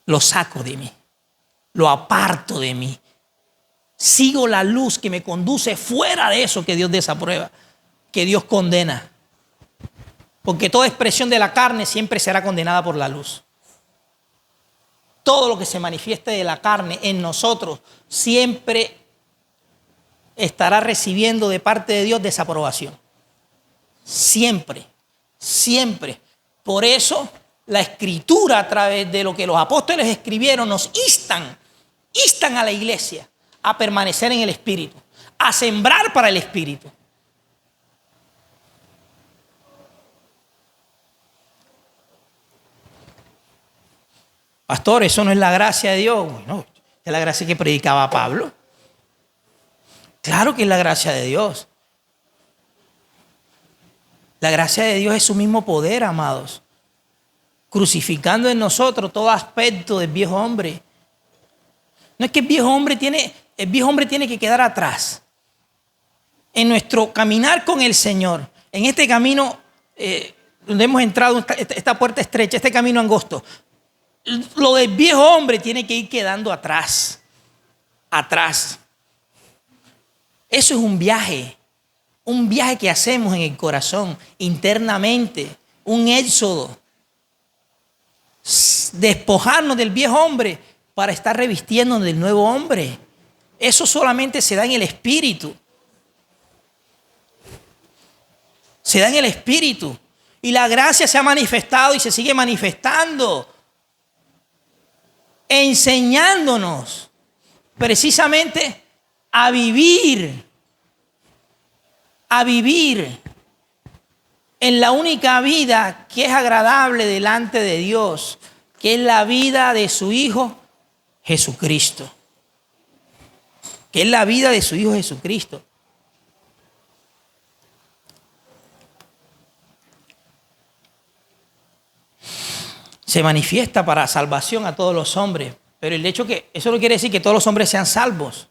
Lo saco de mí, lo aparto de mí. Sigo la luz que me conduce fuera de eso que Dios desaprueba, que Dios condena. Porque toda expresión de la carne siempre será condenada por la luz. Todo lo que se manifieste de la carne en nosotros siempre estará recibiendo de parte de Dios desaprobación. Siempre, siempre. Por eso la Escritura, a través de lo que los apóstoles escribieron, nos instan a la iglesia a permanecer en el Espíritu, a sembrar para el Espíritu. Pastor, eso no es la gracia de Dios. Bueno, es la gracia que predicaba Pablo. Claro que es la gracia de Dios. La gracia de Dios es su mismo poder, amados, crucificando en nosotros todo aspecto del viejo hombre. No es que el viejo hombre tiene que quedar atrás. En nuestro caminar con el Señor, en este camino donde hemos entrado, esta puerta estrecha, este camino angosto, lo del viejo hombre tiene que ir quedando atrás. Atrás. Eso es un viaje que hacemos en el corazón, internamente, un éxodo. Despojarnos del viejo hombre para estar revistiéndonos del nuevo hombre. Eso solamente se da en el Espíritu. Se da en el Espíritu. Y la gracia se ha manifestado y se sigue manifestando, enseñándonos precisamente a vivir en la única vida que es agradable delante de Dios, que es la vida de su Hijo Jesucristo. Que es la vida de su Hijo Jesucristo. Se manifiesta para salvación a todos los hombres, pero el hecho que eso no quiere decir que todos los hombres sean salvos.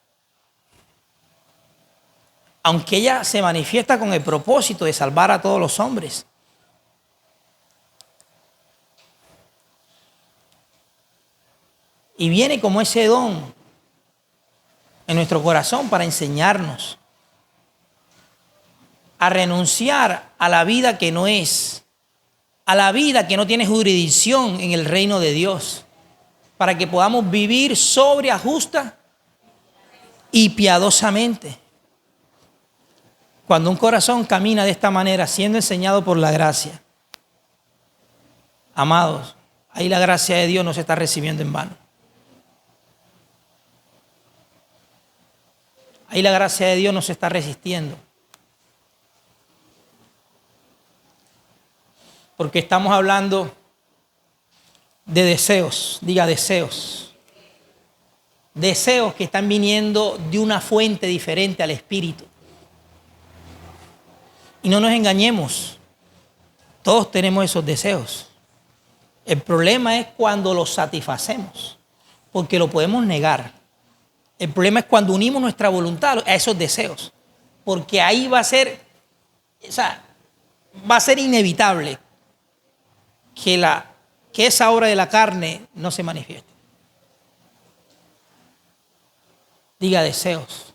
Aunque ella se manifiesta con el propósito de salvar a todos los hombres. Y viene como ese don en nuestro corazón para enseñarnos a renunciar a la vida que no es, a la vida que no tiene jurisdicción en el reino de Dios, para que podamos vivir sobria, justa y piadosamente. Cuando un corazón camina de esta manera, siendo enseñado por la gracia, amados, ahí la gracia de Dios no se está recibiendo en vano. Ahí la gracia de Dios no se está resistiendo. Porque estamos hablando de deseos, diga deseos. Deseos que están viniendo de una fuente diferente al Espíritu. Y no nos engañemos, todos tenemos esos deseos. El problema es cuando los satisfacemos, porque lo podemos negar. El problema es cuando unimos nuestra voluntad a esos deseos, porque ahí va a ser inevitable que esa obra de la carne no se manifieste. Diga deseos.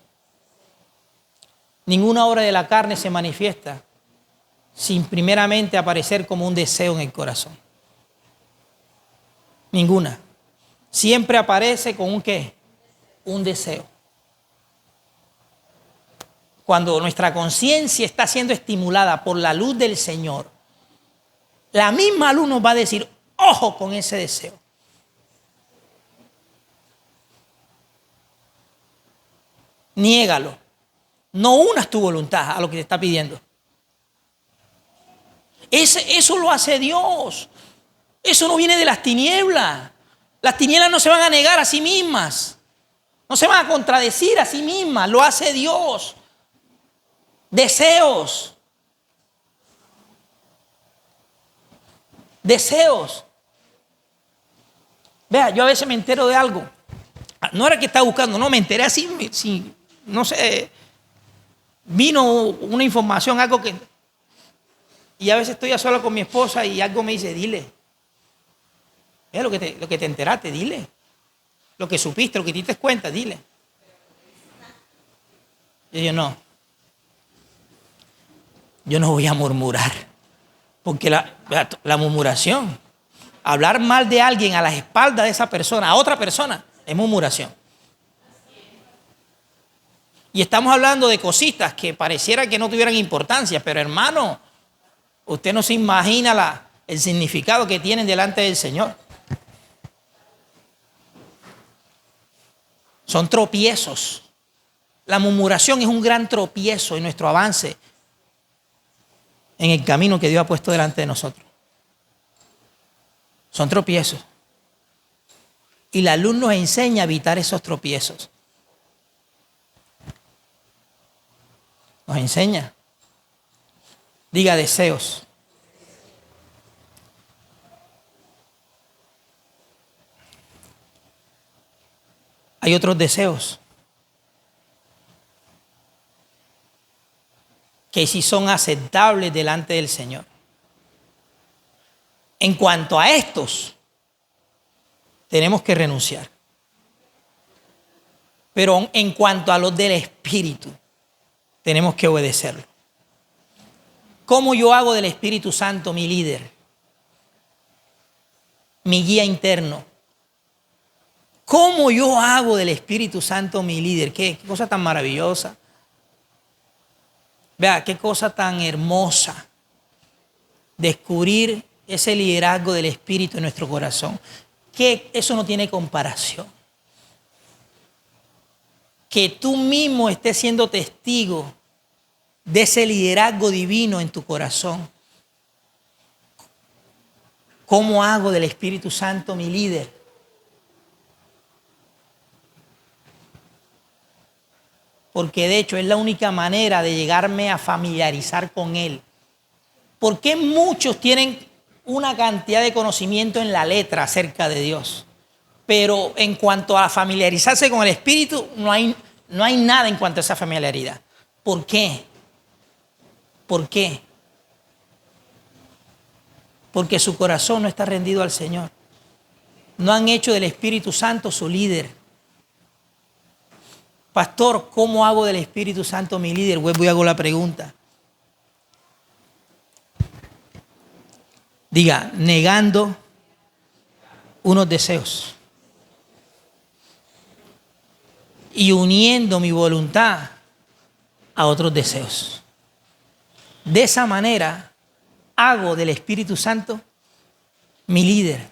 Ninguna obra de la carne se manifiesta sin primeramente aparecer como un deseo en el corazón. Ninguna. Siempre aparece con un ¿qué? Un deseo. Cuando nuestra conciencia está siendo estimulada por la luz del Señor, la misma luz nos va a decir, ojo con ese deseo. Niégalo. No unas tu voluntad a lo que te está pidiendo. Eso lo hace Dios. Eso no viene de las tinieblas. Las tinieblas no se van a negar a sí mismas. No se van a contradecir a sí mismas. Lo hace Dios. Deseos. Deseos. Vea, yo a veces me entero de algo. No era que estaba buscando, no, me enteré así, no sé, vino una información, algo que... Y a veces estoy a sola con mi esposa y algo me dice, dile. Vea lo que te enteraste, dile. Lo que supiste, lo que te diste cuenta, dile. Y yo no. Yo no voy a murmurar. Porque la murmuración, hablar mal de alguien a las espaldas de esa persona, a otra persona, es murmuración. Y estamos hablando de cositas que pareciera que no tuvieran importancia, pero hermano, usted no se imagina el significado que tienen delante del Señor. Son tropiezos. La murmuración es un gran tropiezo en nuestro avance en el camino que Dios ha puesto delante de nosotros. Son tropiezos. Y la luz nos enseña a evitar esos tropiezos. Nos enseña. Diga deseos. Hay otros deseos que sí son aceptables delante del Señor. En cuanto a estos, tenemos que renunciar. Pero en cuanto a los del Espíritu, tenemos que obedecerlo. ¿Cómo yo hago del Espíritu Santo mi líder? Mi guía interno. ¿Cómo yo hago del Espíritu Santo mi líder? ¿Qué cosa tan maravillosa? Vea, qué cosa tan hermosa. Descubrir ese liderazgo del Espíritu en nuestro corazón. Que eso no tiene comparación. Que tú mismo estés siendo testigo de ese liderazgo divino en tu corazón. ¿Cómo hago del Espíritu Santo mi líder? Porque de hecho es la única manera de llegarme a familiarizar con Él. ¿Por qué muchos tienen una cantidad de conocimiento en la letra acerca de Dios? Pero en cuanto a familiarizarse con el Espíritu, no hay nada en cuanto a esa familiaridad. ¿Por qué? ¿Por qué? Porque su corazón no está rendido al Señor. No han hecho del Espíritu Santo su líder. Pastor, ¿cómo hago del Espíritu Santo mi líder? Vuelvo y hago la pregunta. Diga, negando unos deseos y uniendo mi voluntad a otros deseos. De esa manera hago del Espíritu Santo mi líder.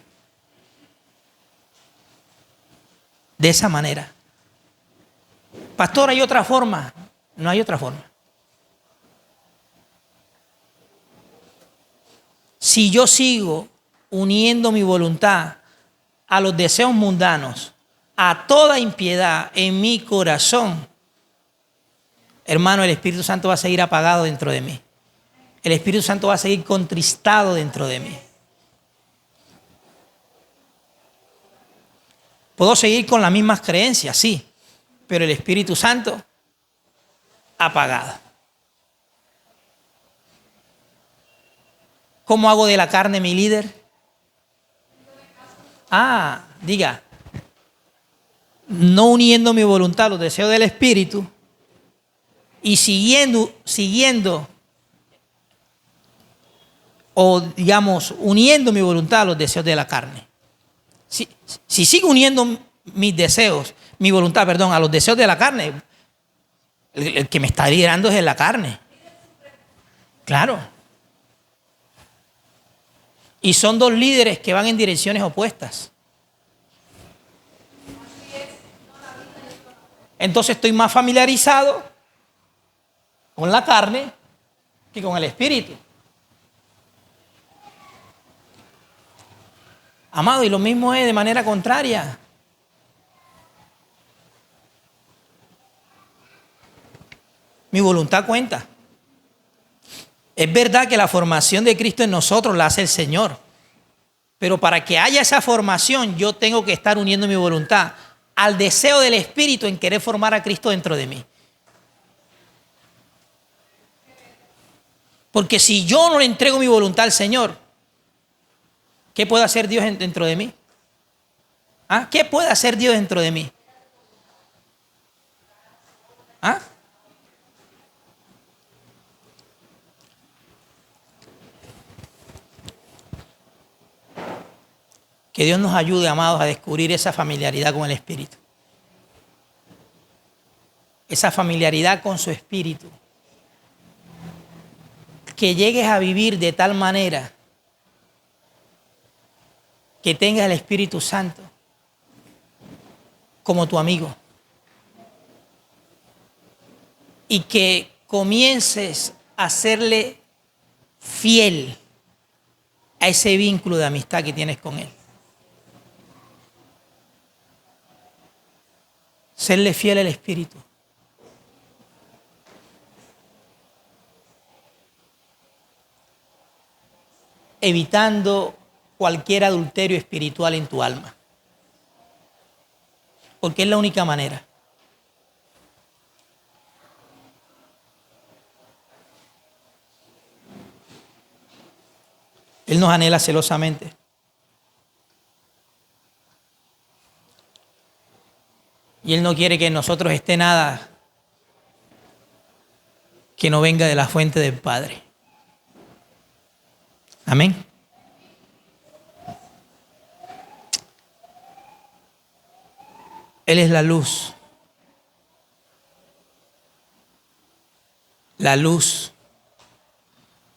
De esa manera. Pastor, ¿hay otra forma? No hay otra forma. Si yo sigo uniendo mi voluntad a los deseos mundanos, a toda impiedad en mi corazón, hermano, el Espíritu Santo va a seguir apagado dentro de mí. El Espíritu Santo va a seguir contristado dentro de mí. Puedo seguir con las mismas creencias, sí, pero el Espíritu Santo apagado. ¿Cómo hago de la carne mi líder? Diga, no uniendo mi voluntad a los deseos del Espíritu y siguiendo o digamos, uniendo mi voluntad a los deseos de la carne. Si sigo uniendo mis deseos, mi voluntad, perdón, a los deseos de la carne, el que me está liderando es en la carne. Claro. Y son dos líderes que van en direcciones opuestas. Entonces estoy más familiarizado con la carne que con el Espíritu. Amado, y lo mismo es de manera contraria. Mi voluntad cuenta. Es verdad que la formación de Cristo en nosotros la hace el Señor. Pero para que haya esa formación, yo tengo que estar uniendo mi voluntad al deseo del Espíritu en querer formar a Cristo dentro de mí. Porque si yo no le entrego mi voluntad al Señor, ¿qué puede hacer Dios dentro de mí? ¿Ah? ¿Qué puede hacer Dios dentro de mí? ¿Ah? Que Dios nos ayude, amados, a descubrir esa familiaridad con el Espíritu. Esa familiaridad con su Espíritu. Que llegues a vivir de tal manera que tengas el Espíritu Santo como tu amigo. Y que comiences a serle fiel a ese vínculo de amistad que tienes con Él. Serle fiel al Espíritu. Evitando cualquier adulterio espiritual en tu alma. Porque es la única manera. Él nos anhela celosamente. Y Él no quiere que en nosotros esté nada que no venga de la fuente del Padre. Amén. Él es la luz. La luz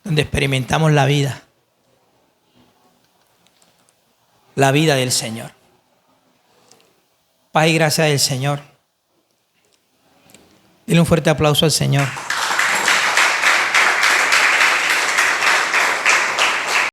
donde experimentamos la vida. La vida del Señor. Paz y gracia del Señor. Dile un fuerte aplauso al Señor.